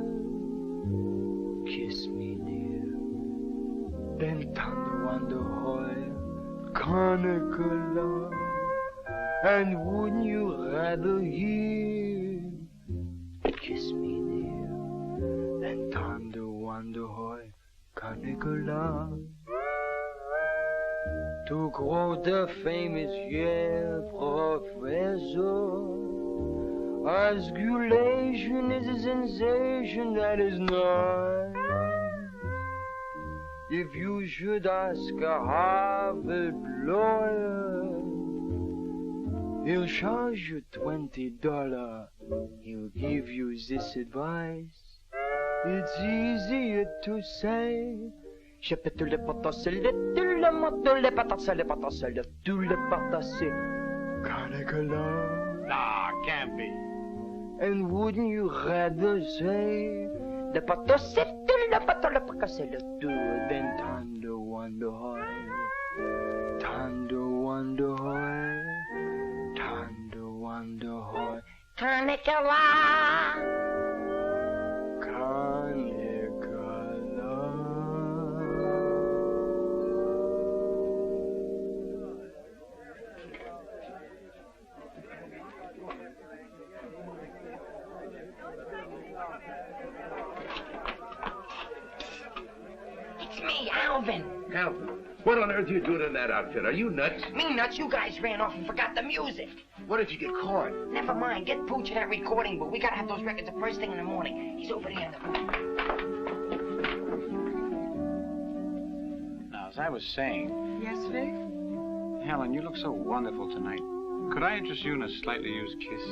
kiss me dear than time to wonder how I can't get love. And wouldn't you rather hear kiss me dear than time to wonder how I can't get love? To quote the famous Yale professor, osculation is a sensation that is not. If you should ask a Harvard lawyer, he'll charge you $20. He'll give you this advice. It's easier to say je peux tout le potasser, tout le moto, le patasser, le patasser, tout le patasser. Can't Nah, can't be. And wouldn't you rather say the patasser, tout le patasser, le patasser, tout than thunder wonder high, thunder wonder high, thunder wonder high. Carnicola. Alvin, what on earth are you doing in that outfit? Are you nuts? Me nuts? You guys ran off and forgot the music. What if you get caught? Never mind. Get Pooch in that recording booth. We gotta have those records the first thing in the morning. He's over there in the booth. Now, as I was saying... Yes, Vic? Helen, you look so wonderful tonight. Could I interest you in a slightly used kiss?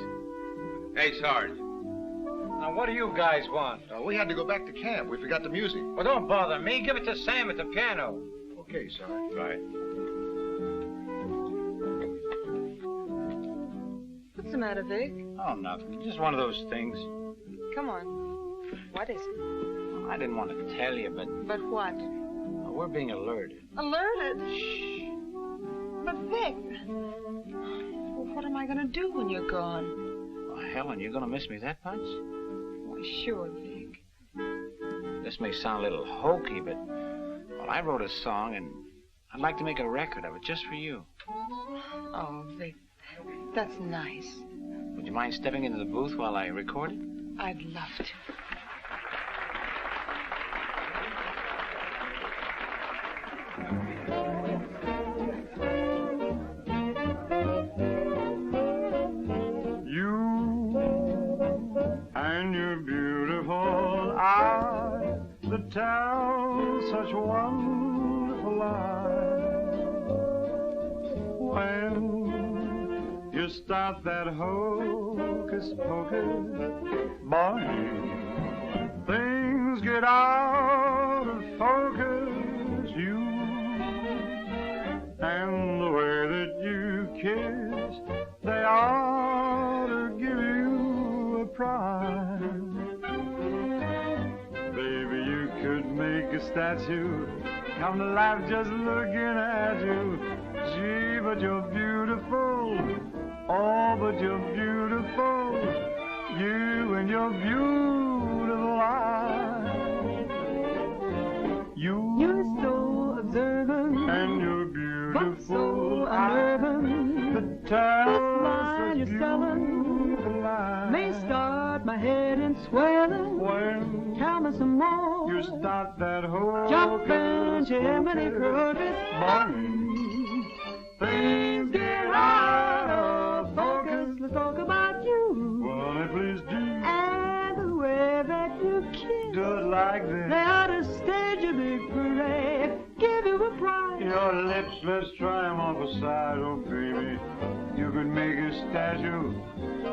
Hey, Sarge. Now, what do you guys want? We had to go back to camp. We forgot the music. Well, don't bother me. Give it to Sam at the piano. Okay, Sarge. Right. What's the matter, Vic? Oh, nothing. Just one of those things. Come on. What is it? I didn't want to tell you, but... But what? We're being alerted. Alerted? Shh. But, Vic, well, what am I going to do when you're gone? Well, Helen, you're going to miss me that much? Why, sure, Vic. This may sound a little hokey, but... Well, I wrote a song, and I'd like to make a record of it just for you. Oh, Vic, that's nice. Would you mind stepping into the booth while I record it? I'd love to. Tell such wonderful lies. When you start that hocus pocus, boy, things get out of focus. You and the way that you kiss, they ought to give you a prize. Make a statue come to life just looking at you. Gee, but you're beautiful. Oh, but you're beautiful. You and your beautiful eyes. You're so observant, and you're beautiful, but so unnerving. The time you're selling may start my head in swelling. When tell me some more. You start that whole jumping Jiminy Crocus, things get out of focus. Let's talk about you. Well, please do. And the way that you kiss. Do it like this. They ought to stage a big parade. Give you a prize. Your lips, let's try them off the side, oh baby. You could make a statue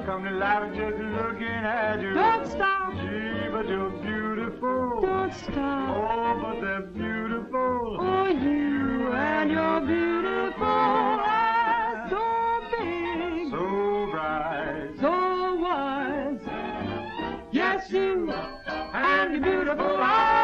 come to life just looking at you. Don't stop. Gee, but you're beautiful. Don't stop. Oh, but they're beautiful. Oh, you and your beautiful eyes, so big, so bright, so wise. Yes, you and your beautiful eyes.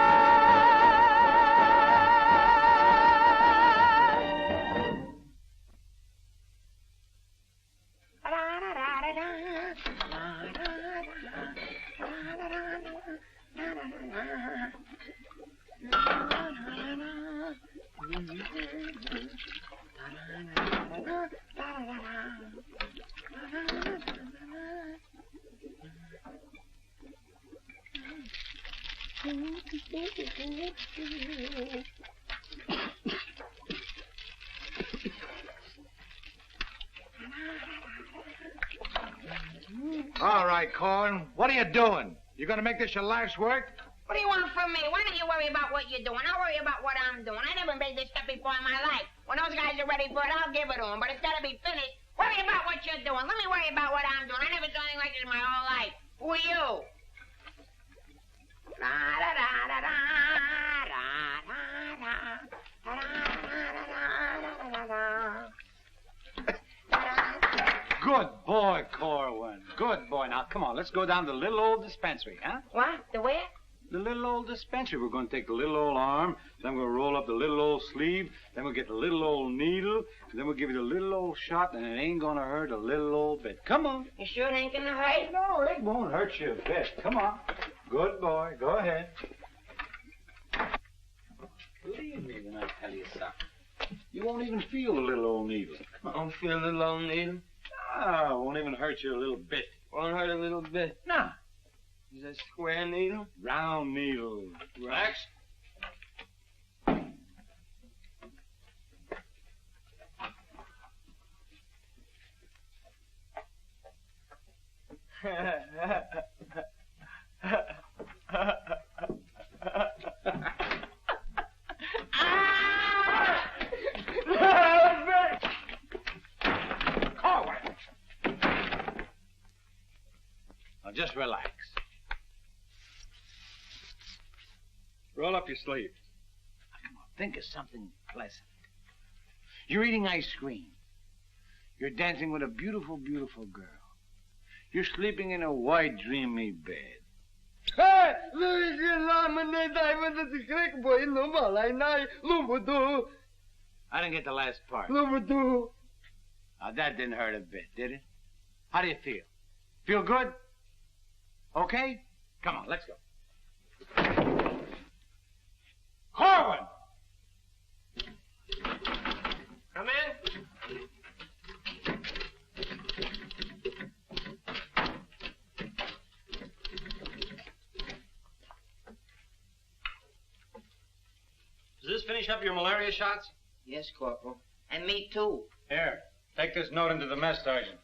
All right, Korwin, what are you doing? You gonna make this your life's work? What do you want from me? Why don't you worry about what you're doing? I'll worry about what I'm doing. I never made this stuff before in my life. When those guys are ready for it, I'll give it to them. But it's got to be finished. Worry about what you're doing. Let me worry about what I'm doing. I never saw anything like this in my whole life. Who are you? Good boy, Korwin. Good boy. Now, come on, let's go down to the little old dispensary, huh? What? The where? The little old dispensary. We're going to take the little old arm, then we'll roll up the little old sleeve, then we'll get the little old needle, and then we'll give you the little old shot, and it ain't going to hurt a little old bit. Come on. You sure it ain't going to hurt? No, it won't hurt you a bit. Come on. Good boy. Go ahead. Believe me when I tell you something. You won't even feel the little old needle. I don't feel a little old needle. Ah, it won't even hurt you a little bit. Won't hurt a little bit. Nah. Is that square needle? Round needle. Max? Now just relax. Roll up your sleeves. Come on, think of something pleasant. You're eating ice cream. You're dancing with a beautiful, beautiful girl. You're sleeping in a white, dreamy bed. I didn't get the last part. Now, that didn't hurt a bit, did it? How do you feel? Feel good? Okay? Come on, let's go. Korwin! Come in. Does this finish up your malaria shots? Yes, Corporal. And me, too. Here, take this note into the mess sergeant.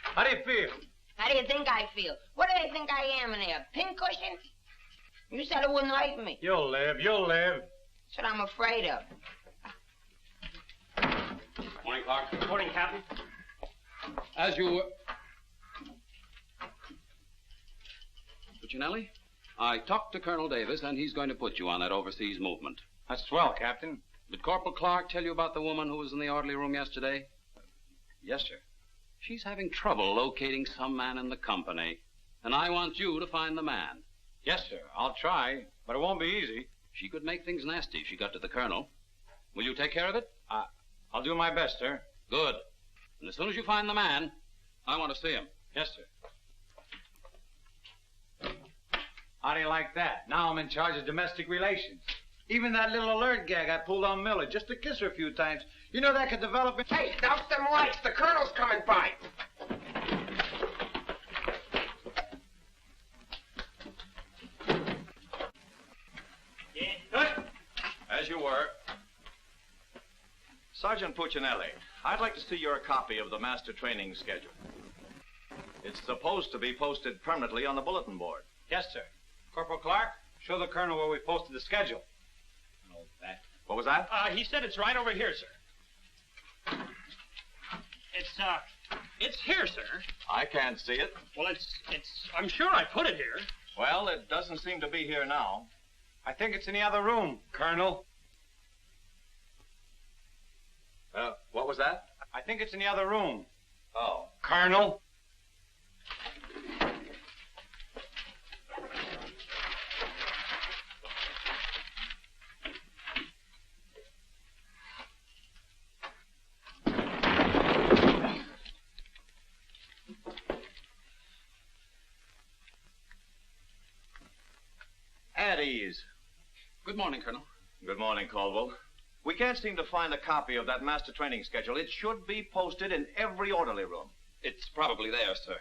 How do you feel? How do you think I feel? What do they think I am in there, a pincushion? You said it wouldn't hurt me. You'll live, you'll live. That's what I'm afraid of. Morning, Clark. Morning, Captain. As you... Puccinelli, I talked to Colonel Davis, and he's going to put you on that overseas movement. That's swell, Captain. Did Corporal Clark tell you about the woman who was in the orderly room yesterday? Yes, sir. She's having trouble locating some man in the company, and I want you to find the man. Yes, sir. I'll try, but it won't be easy. She could make things nasty if she got to the colonel. Will you take care of it? I'll do my best, sir. Good. And as soon as you find the man, I want to see him. Yes, sir. How do you like that? Now I'm in charge of domestic relations. Even that little alert gag I pulled on Miller just to kiss her a few times. You know that could develop... Hey, douse them lights. The colonel's coming by. As you were. Sergeant Puccinelli, I'd like to see your copy of the master training schedule. It's supposed to be posted permanently on the bulletin board. Yes, sir. Corporal Clark, show the colonel where we posted the schedule. Oh, that. What was that? He said it's right over here, sir. It's here, sir. I can't see it. Well, I'm sure I put it here. Well, it doesn't seem to be here now. I think it's in the other room, Colonel. What was that? I think it's in the other room. Oh. Colonel. At ease. Good morning, Colonel. Good morning, Caldwell. We can't seem to find a copy of that master training schedule. It should be posted in every orderly room. It's probably there, sir.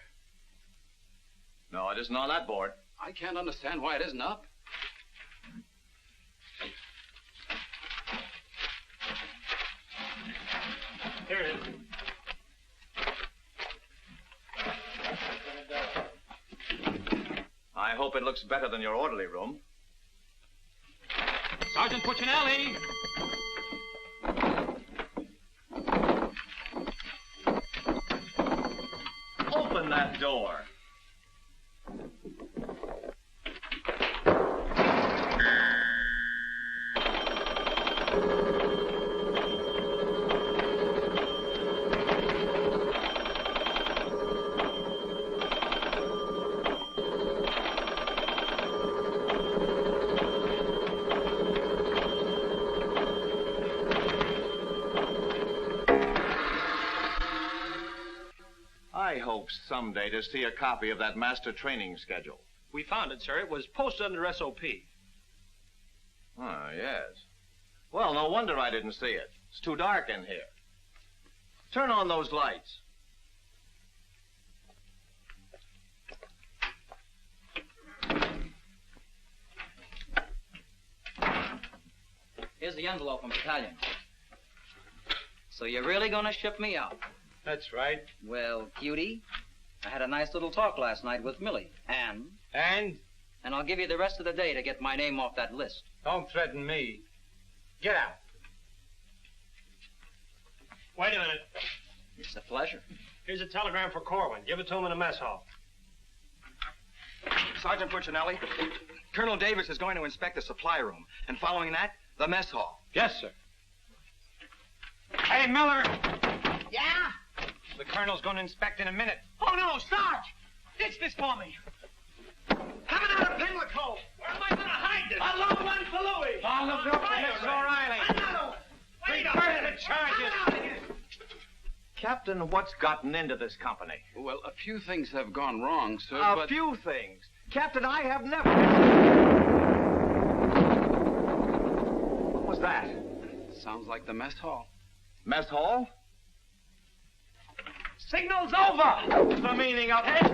No, it isn't on that board. I can't understand why it isn't up. Here it is. I hope it looks better than your orderly room. Sergeant Puccinelli! Open that door. I hope someday to see a copy of that master training schedule. We found it, sir. It was posted under SOP. Ah, yes. Well, no wonder I didn't see it. It's too dark in here. Turn on those lights. Here's the envelope from battalion. So you're really gonna ship me out? That's right. Well, cutie, I had a nice little talk last night with Millie. And? And I'll give you the rest of the day to get my name off that list. Don't threaten me. Get out. Wait a minute. It's a pleasure. Here's a telegram for Korwin. Give it to him in the mess hall. Sergeant Puccinelli, Colonel Davis is going to inspect the supply room, and following that, the mess hall. Yes, sir. Hey, Miller! Yeah? The colonel's going to inspect in a minute. Oh, no, Sarge! Ditch this for me. Coming out of Pimlico. Where am I going to hide this? A long one for Louis. Oh, look up, Miss O'Reilly. Another one. Reverse the charges. Captain, what's gotten into this company? Well, a few things have gone wrong, sir, A but... few things. Captain, I have never... What was that? Sounds like the mess hall. Mess hall? Signal's over. What's the meaning of it?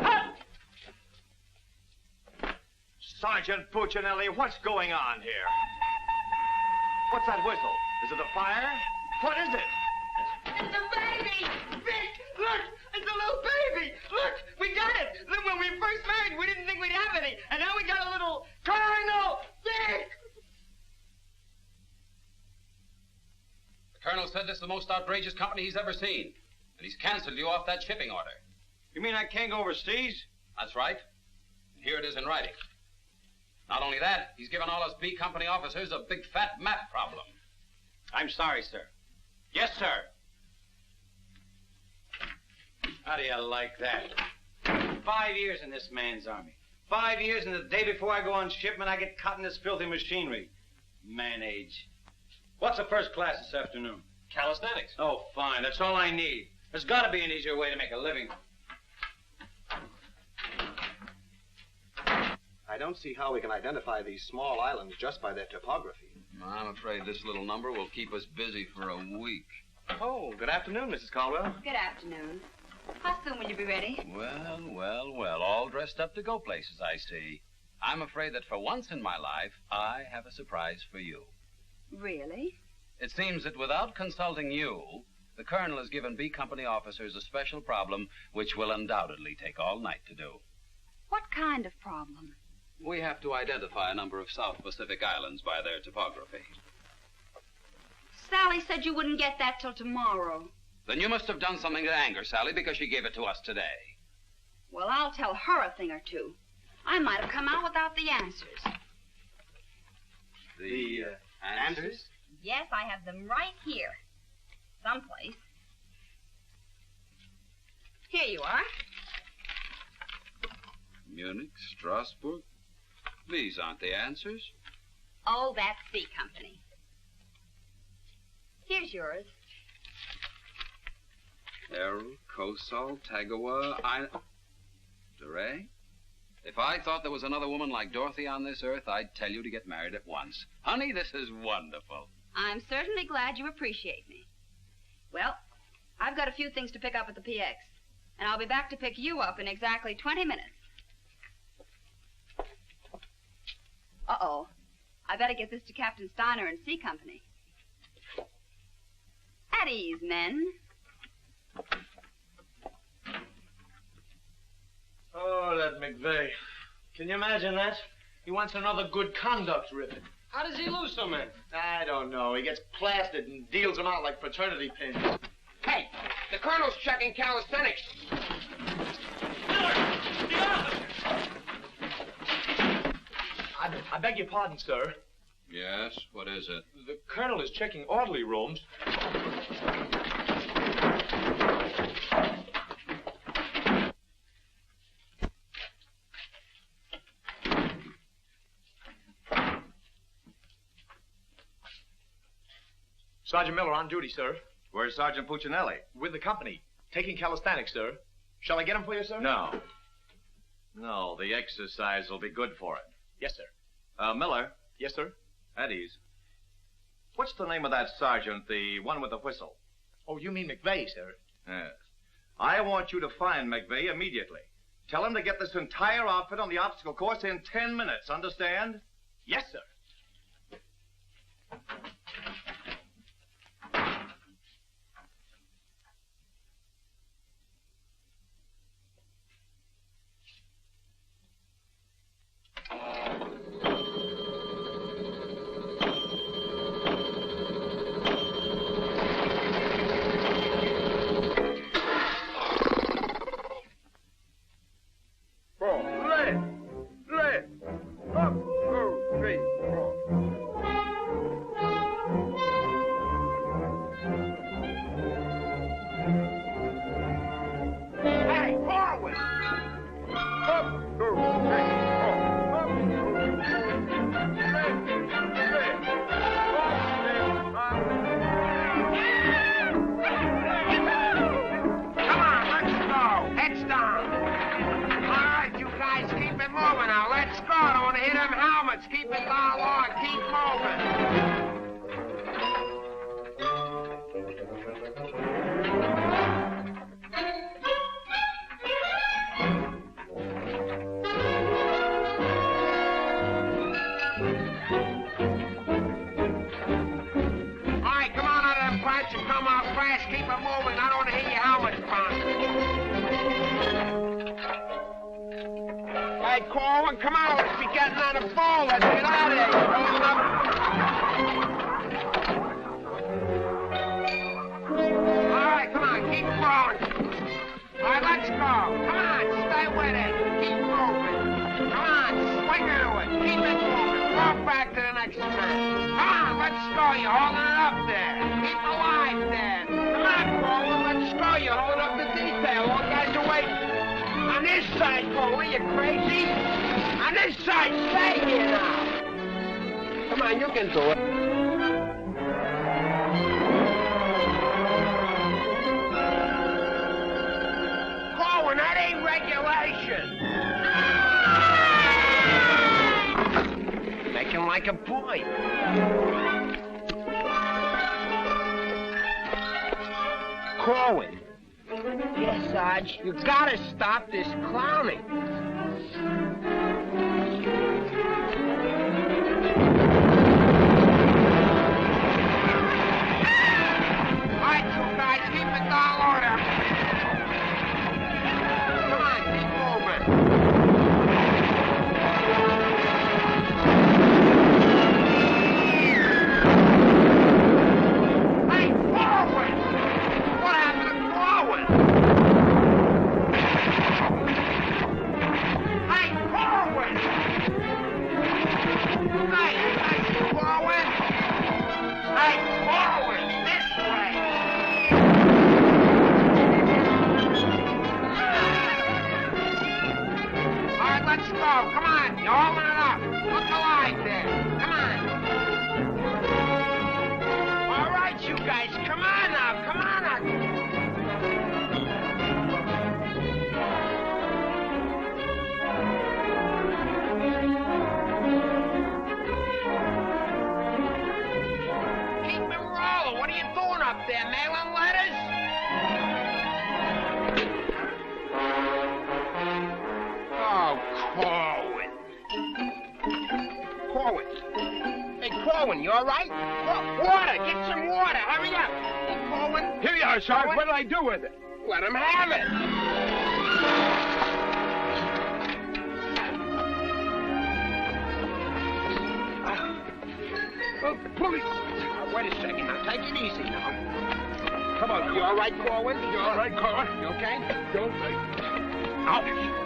Sergeant Puccinelli, what's going on here? What's that whistle? Is it a fire? What is it? It's a baby! Vic, look! It's a little baby! Look! We got it! Look, when we first married, we didn't think we'd have any. And now we got a little Colonel! Vic! The colonel said this is the most outrageous company he's ever seen. And he's canceled you off that shipping order. You mean I can't go overseas? That's right. And here it is in writing. Not only that, he's given all us B Company officers a big fat map problem. I'm sorry, sir. Yes, sir. How do you like that? 5 years in this man's army. 5 years, and the day before I go on shipment, I get caught in this filthy machinery. Man age. What's the first class this afternoon? Calisthenics. Oh, fine. That's all I need. There's got to be an easier way to make a living. I don't see how we can identify these small islands just by their topography. I'm afraid this little number will keep us busy for a week. Oh, good afternoon, Mrs. Caldwell. Good afternoon. How soon will you be ready? Well, all dressed up to go places, I see. I'm afraid that for once in my life, I have a surprise for you. Really? It seems that without consulting you, the colonel has given B Company officers a special problem which will undoubtedly take all night to do. What kind of problem? We have to identify a number of South Pacific islands by their topography. Sally said you wouldn't get that till tomorrow. Then you must have done something to anger Sally because she gave it to us today. Well, I'll tell her a thing or two. I might have come out without the answers. The answers? Yes, I have them right here. Someplace. Here you are. Munich, Strasbourg. These aren't the answers. Oh, that's C Company. Here's yours. Errol, Kosal, Tagawa, DeRay? If I thought there was another woman like Dorothy on this earth, I'd tell you to get married at once. Honey, this is wonderful. I'm certainly glad you appreciate me. Well, I've got a few things to pick up at the PX, and I'll be back to pick you up in exactly 20 minutes. Uh-oh. I better get this to Captain Steiner and C Company. At ease, men. Oh, that McVey. Can you imagine that? He wants another good conduct ribbon. How does he lose so many? I don't know. He gets plastered and deals them out like fraternity pins. Hey, the colonel's checking calisthenics. I beg your pardon, sir. Yes, what is it? The colonel is checking orderly rooms. Sergeant Miller on duty, sir. Where's Sergeant Puccinelli? With the company. Taking calisthenics, sir. Shall I get him for you, sir? No. No, the exercise will be good for it. Yes, sir. Miller. Yes, sir. At ease. What's the name of that sergeant, the one with the whistle? Oh, you mean McVey, sir? Yes. I want you to find McVey immediately. Tell him to get this entire outfit on the obstacle course in 10 minutes, understand? Yes, sir. Korwin, come on, let's be getting on the phone. Let's get out of here. All right, come on, keep going. All right, let's go. Come on, stay with it. Keep moving. Come on, swing into it. Keep it moving. Go back to the next turn. Come on, let's go. You're holding it up there. Keep alive there. Come on, Korwin, let's go. You're holding up the detail. All guys are waiting. On this side, Korwin, you crazy? On this side, stay here now. Come on, you can do it. Korwin, that ain't regulation. Make him like a boy. Korwin. Yes, Sarge, you gotta stop this clowning. All right, you guys, keep it down order. Come on, keep moving. Hey, Korwin! What happened to Korwin? Hey, Korwin! Hey, Korwin! Hey, Korwin, this way! All right, let's go. Come on, you're holding it up. Look alive there. Come on. All right, you guys, come on now. Come on now. Keep it rolling. What are you doing up there, mailing letters? Oh, Korwin. Korwin. Hey, Korwin, you all right? Water. Get some water. Hurry up. Hey, Korwin. Here you are, Sarge. Korwin? What did I do with it? Let him have it. Oh, police. Wait a second. Now, take it easy now. Come on. You all right, Korwin? You all right, Korwin? You okay? You okay? Ouch.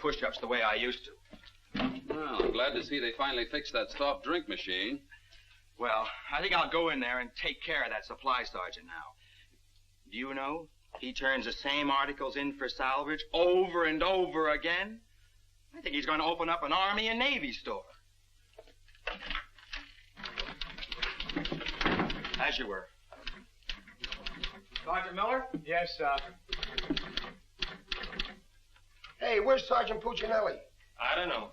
push-ups the way I used to. Well, I'm glad to see they finally fixed that soft drink machine. Well, I think I'll go in there and take care of that supply sergeant now. Do you know, he turns the same articles in for salvage over and over again. I think he's going to open up an Army and Navy store. As you were. Sergeant Miller? Yes, sir. Hey, where's Sergeant Puccinelli? I don't know.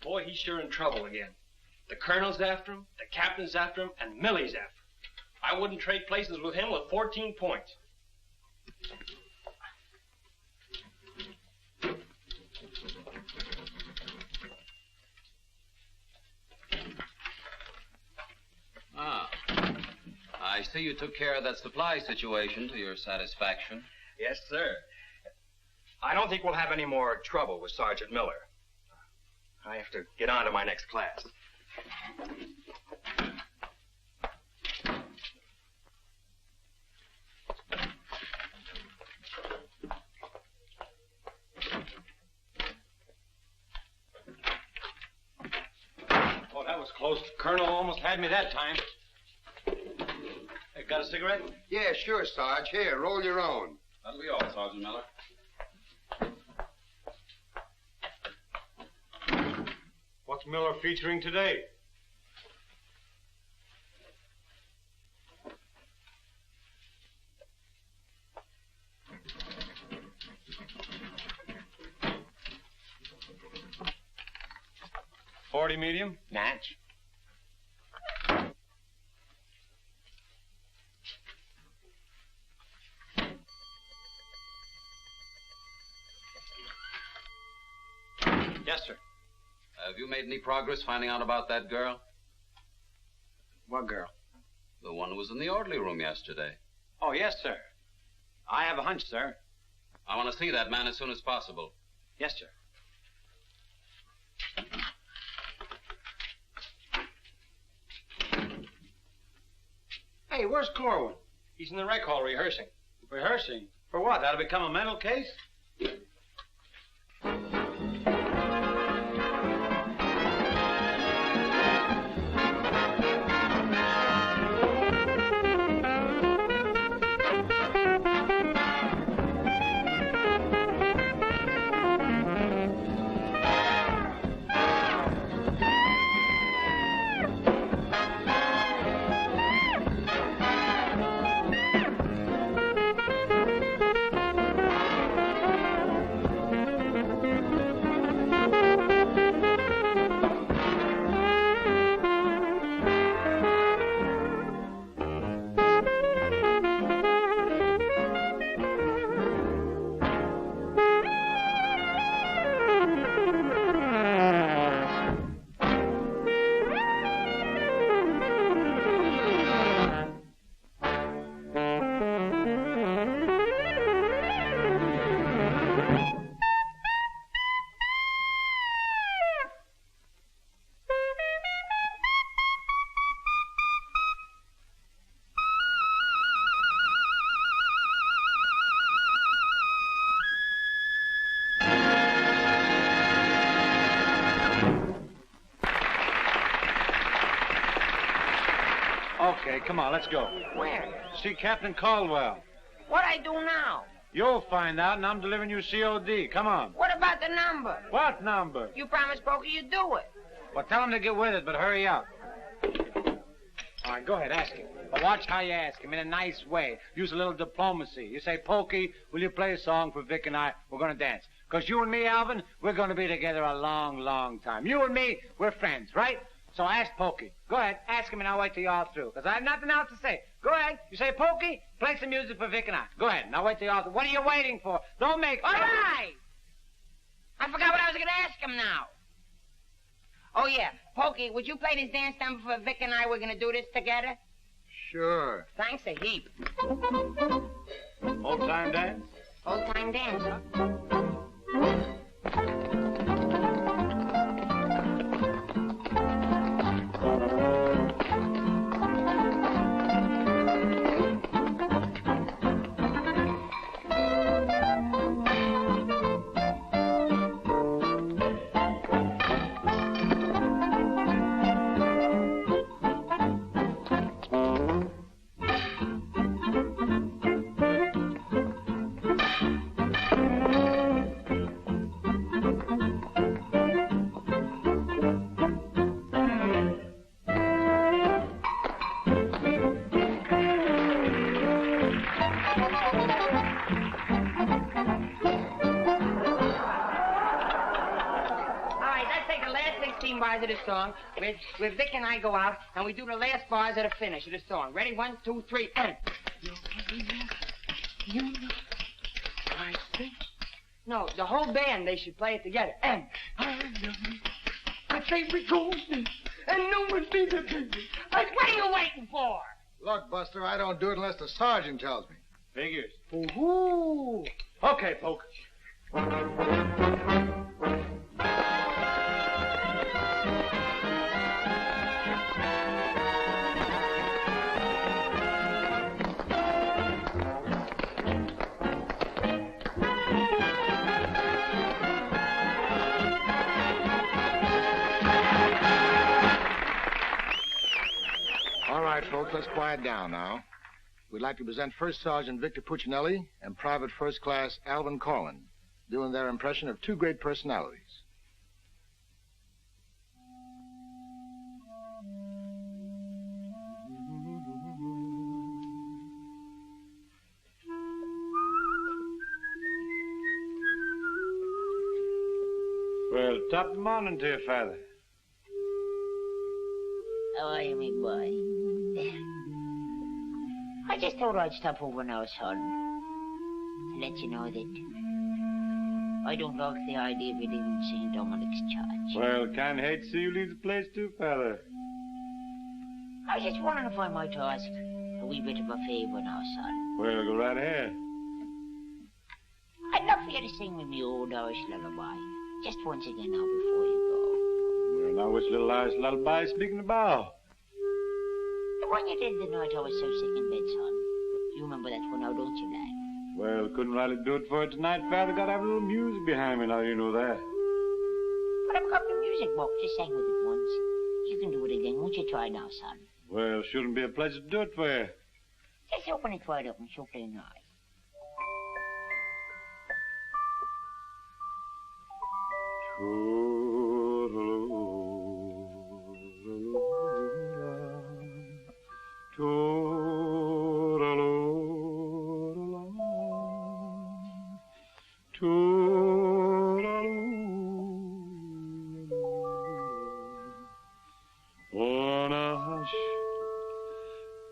Boy, he's sure in trouble again. The colonel's after him, the captain's after him, and Millie's after him. I wouldn't trade places with him with 14 points. Ah. I see you took care of that supply situation to your satisfaction. Yes, sir. I don't think we'll have any more trouble with Sergeant Miller. I have to get on to my next class. Oh, that was close. Colonel almost had me that time. Hey, got a cigarette? Yeah, sure, Sarge. Here, roll your own. That'll be all, Sergeant Miller. What's Miller featuring today? .40 medium? Match. Yes, sir. Have you made any progress finding out about that girl? What girl? The one who was in the orderly room yesterday. Oh, yes, sir. I have a hunch, sir. I want to see that man as soon as possible. Yes, sir. Hey, where's Korwin? He's in the rec hall rehearsing. Rehearsing? For what? That'll become a mental case? Okay, come on, let's go. Where? See Captain Caldwell. What I do now? You'll find out, and I'm delivering you COD. Come on. What about the number? What number? You promised Pokey you'd do it. Well, tell him to get with it, but hurry up. All right, go ahead, ask him. But watch how you ask him, in a nice way. Use a little diplomacy. You say, Pokey, will you play a song for Vic and I? We're going to dance. Because you and me, Alvin, we're going to be together a long, long time. You and me, we're friends, right? So ask Pokey. Go ahead, ask him, and I'll wait till you're all through. Because I have nothing else to say. Go ahead. You say, Pokey, play some music for Vic and I. Go ahead, and I'll wait till you're all through. What are you waiting for? Don't make... All right. I forgot what I was going to ask him now. Oh, yeah. Pokey, would you play this dance number for Vic and I? We're going to do this together. Sure. Thanks a heap. Old-time dance? Old-time dance, huh? 13 bars of the song, where Vic and I go out, and we do the last bars of the finish of the song. Ready? 1, 2, 3, and... I think... No, the whole band, they should play it together. And... My favorite gold, and no one be the baby. Like, what are you waiting for? Look, Buster, I don't do it unless the sergeant tells me. Figures. Ooh. Okay, Poke. All right, folks, let's quiet down now. We'd like to present First Sergeant Victor Puccinelli and Private First Class Alvin Korwin, doing their impression of two great personalities. Well, top of the morning to you, Father. How are you, me boy? I just thought I'd stop over now, son, and let you know that I don't like the idea of you leaving St. Dominic's Church. Well, can't hate to see you leave the place too, Father. I was just wondering if I might ask a wee bit of a favor now, son. Well, go right ahead. I'd love for you to sing with me old Irish lullaby, just once again now before you Well, now which little Irish lullaby speaking about? go. The one you did the night I was so sick in bed, son. You remember that one now, don't you, lad? Well, couldn't rightly do it for it tonight, Father. Got to have a little music behind me now, you know that. But I've got the music box. You sang with it once. You can do it again. Won't you try now, son? Well, shouldn't be a pleasure to do it for you. Just open it wide up and she'll play nice.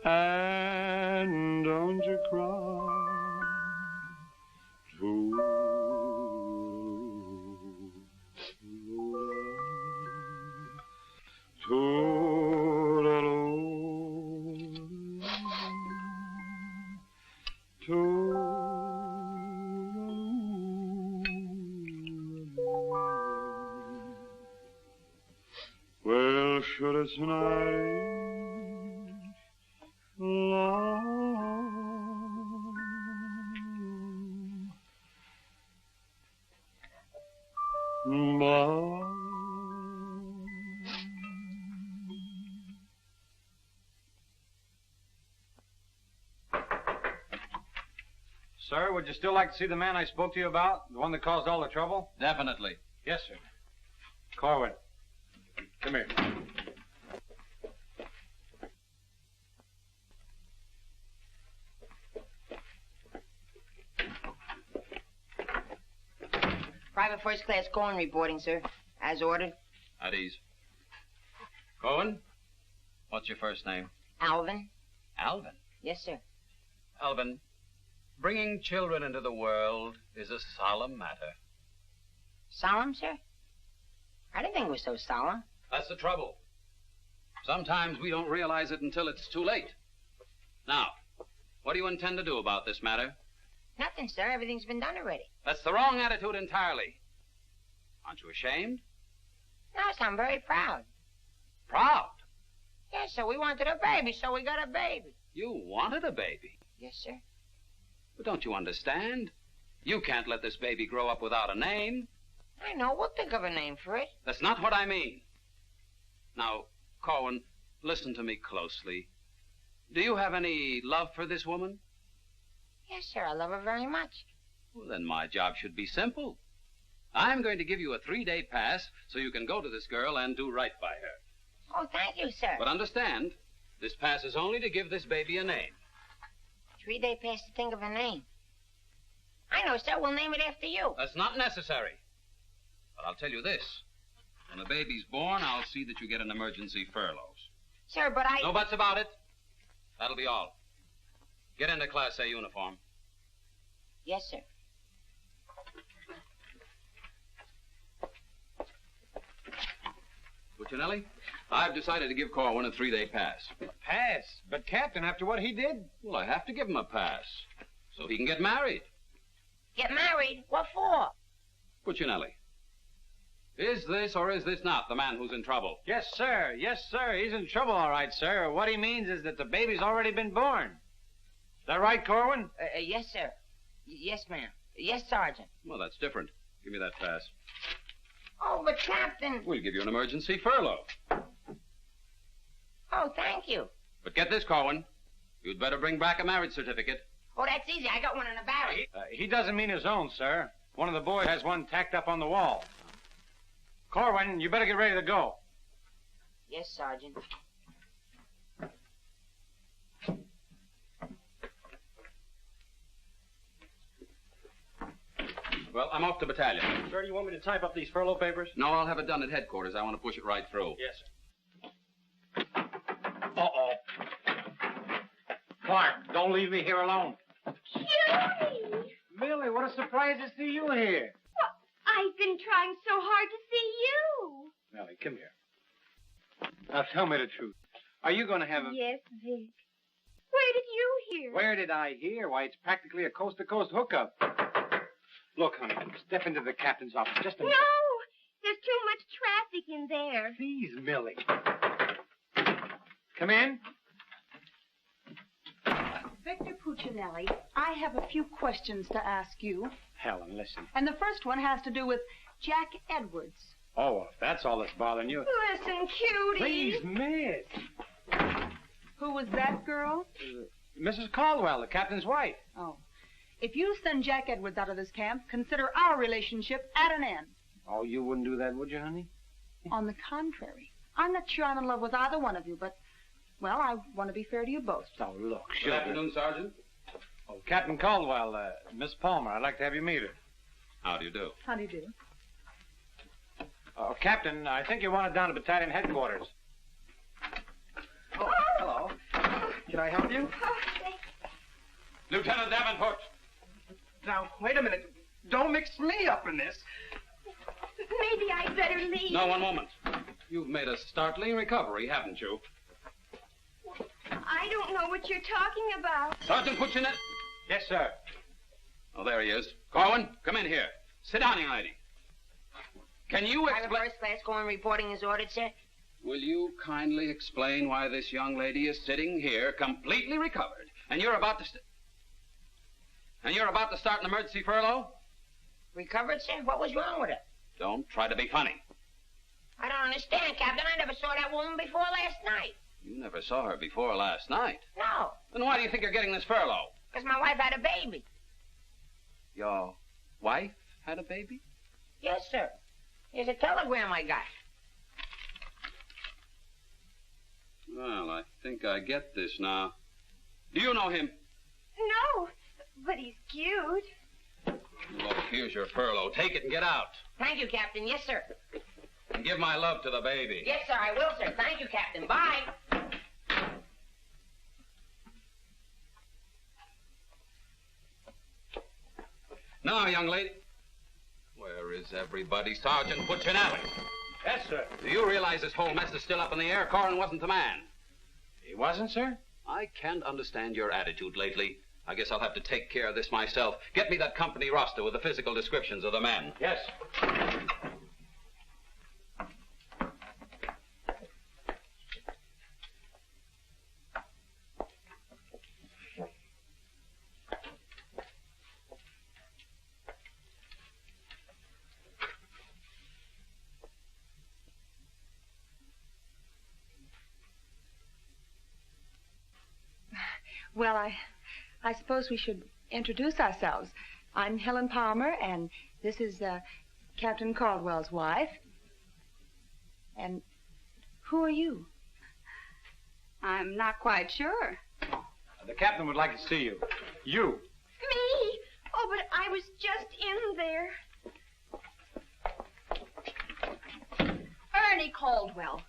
And don't you cry. Well, should it's night Sir, would you still like to see the man I spoke to you about? The one that caused all the trouble? Definitely. Yes, sir. Korwin, come here. Private First Class Korwin reporting, sir. As ordered. At ease. Korwin, what's your first name? Alvin. Alvin? Yes, sir. Alvin, bringing children into the world is a solemn matter. Solemn, sir? I didn't think it was so solemn. That's the trouble. Sometimes we don't realize it until it's too late. Now, what do you intend to do about this matter? Nothing, sir. Everything's been done already. That's the wrong attitude entirely. Aren't you ashamed? No, sir, I'm very proud. Proud? Yes, sir. We wanted a baby, so we got a baby. You wanted a baby? Yes, sir. But don't you understand? You can't let this baby grow up without a name. I know. We'll think of a name for it. That's not what I mean. Now, Korwin, listen to me closely. Do you have any love for this woman? Yes, sir. I love her very much. Well, then my job should be simple. I'm going to give you a 3-day pass so you can go to this girl and do right by her. Oh, thank you, sir. But understand, this pass is only to give this baby a name. 3-day pass to think of a name. I know, sir. We'll name it after you. That's not necessary. But I'll tell you this. When the baby's born, I'll see that you get an emergency furlough. Sir, but I... No buts about it. That'll be all. Get into Class A uniform. Yes, sir. Puccinelli, I've decided to give Korwin a 3-day pass. Pass? But, Captain, after what he did? Well, I have to give him a pass so he can get married. Get married? What for? Puccinelli, is this or is this not the man who's in trouble? Yes, sir. Yes, sir. He's in trouble, all right, sir. What he means is that the baby's already been born. Is that right, Korwin? Yes, sir. Yes, ma'am. Yes, Sergeant. Well, that's different. Give me that pass. Oh, but Captain... We'll give you an emergency furlough. Oh, thank you. But get this, Korwin. You'd better bring back a marriage certificate. Oh, that's easy. I got one in the barracks. He doesn't mean his own, sir. One of the boys has one tacked up on the wall. Korwin, you better get ready to go. Yes, Sergeant. Well, I'm off to battalion. Sir, do you want me to type up these furlough papers? No, I'll have it done at headquarters. I want to push it right through. Yes, sir. Uh-oh. Clark, don't leave me here alone. Judy! Millie, what a surprise to see you here. Well, I've been trying so hard to see you. Millie, come here. Now, tell me the truth. Are you going to have a... Yes, Vic. Where did you hear? Where did I hear? Why, it's practically a coast-to-coast hookup. Look, honey, step into the captain's office just a minute. No! There's too much traffic in there. Please, Millie. Come in. Victor Puccinelli, I have a few questions to ask you. Helen, listen. And the first one has to do with Jack Edwards. Oh, well, if that's all that's bothering you. Listen, cutie. Please, miss. Who was that girl? Mrs. Caldwell, the captain's wife. Oh. If you send Jack Edwards out of this camp, consider our relationship at an end. Oh, you wouldn't do that, would you, honey? On the contrary. I'm not sure I'm in love with either one of you, but, well, I want to be fair to you both. Oh, look, Good afternoon, Sergeant. Oh, Captain Caldwell, Miss Palmer, I'd like to have you meet her. How do you do? How do you do? Captain, I think you want it down to battalion headquarters. Oh, hello. Can I help you? Lieutenant Davenport. Now, wait a minute. Don't mix me up in this. Maybe I'd better leave. No, one moment. You've made a startling recovery, haven't you? I don't know what you're talking about. Sergeant Puccinelli. Yes, sir. Oh, there he is. Korwin, come in here. Sit down, young lady. Can you Private explain... First Class Korwin reporting is ordered, sir. Will you kindly explain why this young lady is sitting here completely recovered, and you're about to start an emergency furlough? Recovered, sir? What was wrong with her? Don't try to be funny. I don't understand, Captain. I never saw that woman before last night. You never saw her before last night. No, Then why do you think you're getting this furlough? because my wife had a baby. Your wife had a baby? Yes, sir. Here's a telegram I got. Well, I think I get this now. Do you know him? No, but he's cute. Look, here's your furlough. Take it and get out. Thank you, Captain. Yes, sir. And give my love to the baby. Yes, sir, I will, sir. Thank you, Captain. Bye. Now, young lady. Where is everybody? Sergeant Puccinelli. Yes, sir. Do you realize this whole mess is still up in the air? Korwin wasn't the man. He wasn't, sir? I can't understand your attitude lately. I guess I'll have to take care of this myself. Get me that company roster with the physical descriptions of the men. Yes. Well, I suppose we should introduce ourselves. I'm Helen Palmer, and this is Captain Caldwell's wife. And who are you? I'm not quite sure. The captain would like to see you. You. Me? Oh, but I was just in there. Ernie Caldwell,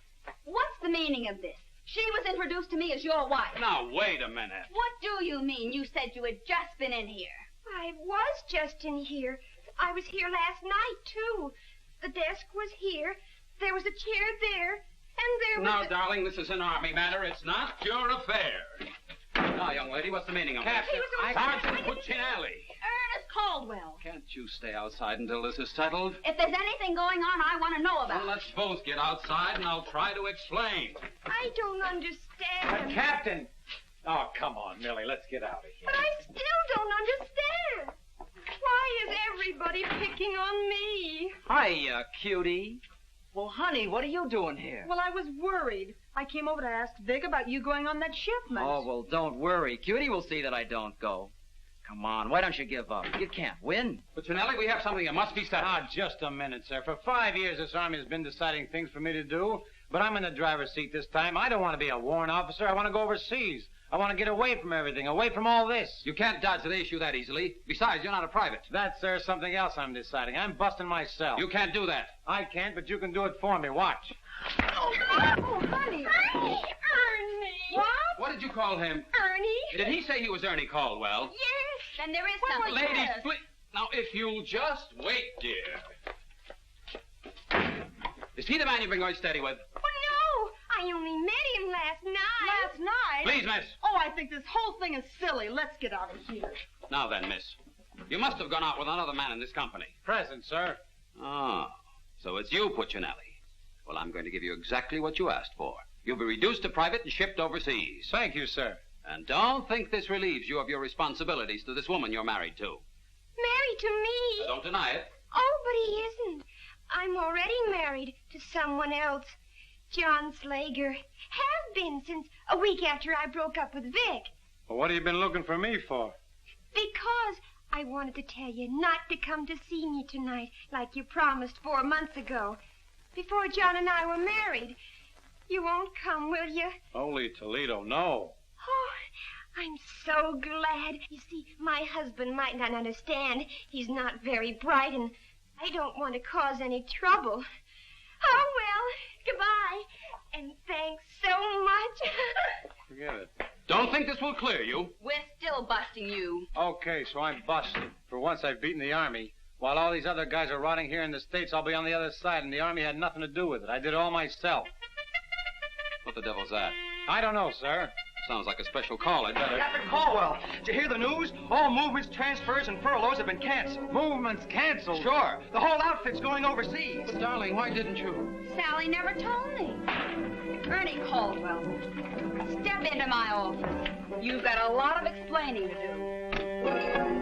what's the meaning of this? She was introduced to me as your wife. Now, wait a minute. What do you mean? You said you had just been in here. I was just in here. I was here last night, too. The desk was here. There was a chair there. And there was... Now, darling, this is an Army matter. It's not your affair. Now, young lady, what's the meaning of Captain, this? Sergeant Puccinelli. Ernest Caldwell. Can't you stay outside until this is settled? If there's anything going on, I want to know about Well, let's both get outside, and I'll try to explain. I don't understand. Captain! Oh, come on, Millie, let's get out of here. But I still don't understand. Why is everybody picking on me? Hiya, cutie. Well, honey, what are you doing here? Well, I was worried. I came over to ask Vic about you going on that shipment. Oh, well, don't worry. Cutie will see that I don't go. Come on, why don't you give up? You can't win. Puccinelli, we have something that must be settled. Ah, just a minute, sir. For 5 years, this Army has been deciding things for me to do, but I'm in the driver's seat this time. I don't want to be a warrant officer. I want to go overseas. I want to get away from everything, away from all this. You can't dodge the issue that easily. Besides, you're not a private. That's, sir, something else I'm deciding. I'm busting myself. You can't do that. I can't, but you can do it for me. Watch. Oh, honey. Ernie. What? What did you call him? Ernie. Did he say he was Ernie Caldwell? Yes. Then there is What something. was Ladies, this? please. Now, if you'll just wait, dear. Is he the man you've been going steady with? Oh, no. I only met him last night. Last night? Please, miss. Oh, I think this whole thing is silly. Let's get out of here. Now then, miss. You must have gone out with another man in this company. Present, sir. Oh, so it's you, Puccinelli. Well, I'm going to give you exactly what you asked for. You'll be reduced to private and shipped overseas. Thank you, sir. And don't think this relieves you of your responsibilities to this woman you're married to. Married to me? Don't deny it. Oh, but he isn't. I'm already married to someone else. John Slager. Have been since a week after I broke up with Vic. Well, what have you been looking for me for? Because I wanted to tell you not to come to see me tonight like you promised 4 months ago. Before John and I were married. You won't come, will you? Holy Toledo, no. Oh, I'm so glad. You see, my husband might not understand. He's not very bright, and I don't want to cause any trouble. Oh, well, goodbye. And thanks so much. Forget it. Don't think this will clear you. We're still busting you. Okay, so I'm busted. For once I've beaten the Army. While all these other guys are rotting here in the States, I'll be on the other side, and the Army had nothing to do with it. I did it all myself. What the devil's that? I don't know, sir. Sounds like a special call. I'd better... Captain Caldwell, did you hear the news? All movements, transfers, and furloughs have been canceled. Movements canceled? Sure. The whole outfit's going overseas. But, darling, why didn't you? Sally never told me. Ernie Caldwell, step into my office. You've got a lot of explaining to do.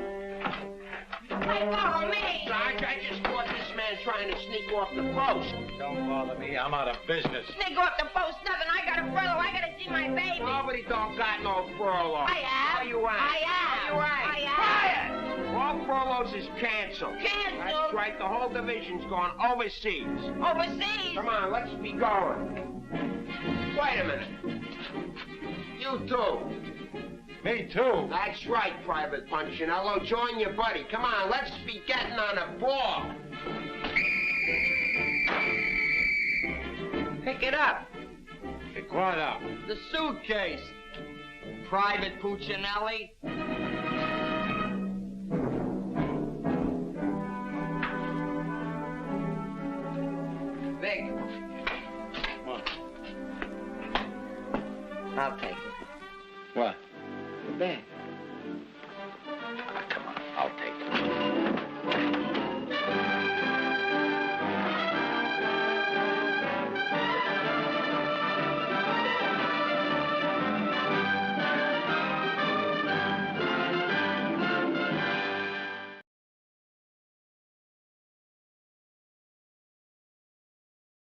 Hey, follow me! Sarge, I just caught this man trying to sneak off the post. Don't bother me. I'm out of business. Sneak off the post, nothing. I got a furlough. I got to see my baby. Nobody don't got no furlough. I have. No, you ain't. I have. No, you ain't. I have. Quiet! All furloughs is canceled. Canceled? That's right. The whole division's gone overseas. Overseas? Come on, let's be going. Wait a minute. You too. Me too. That's right, Private Puccinelli. Join your buddy. Come on, let's be getting on a ball. Pick it up. Pick what up? The suitcase. Private Puccinelli. Vic. What? I'll take it. What? The bag.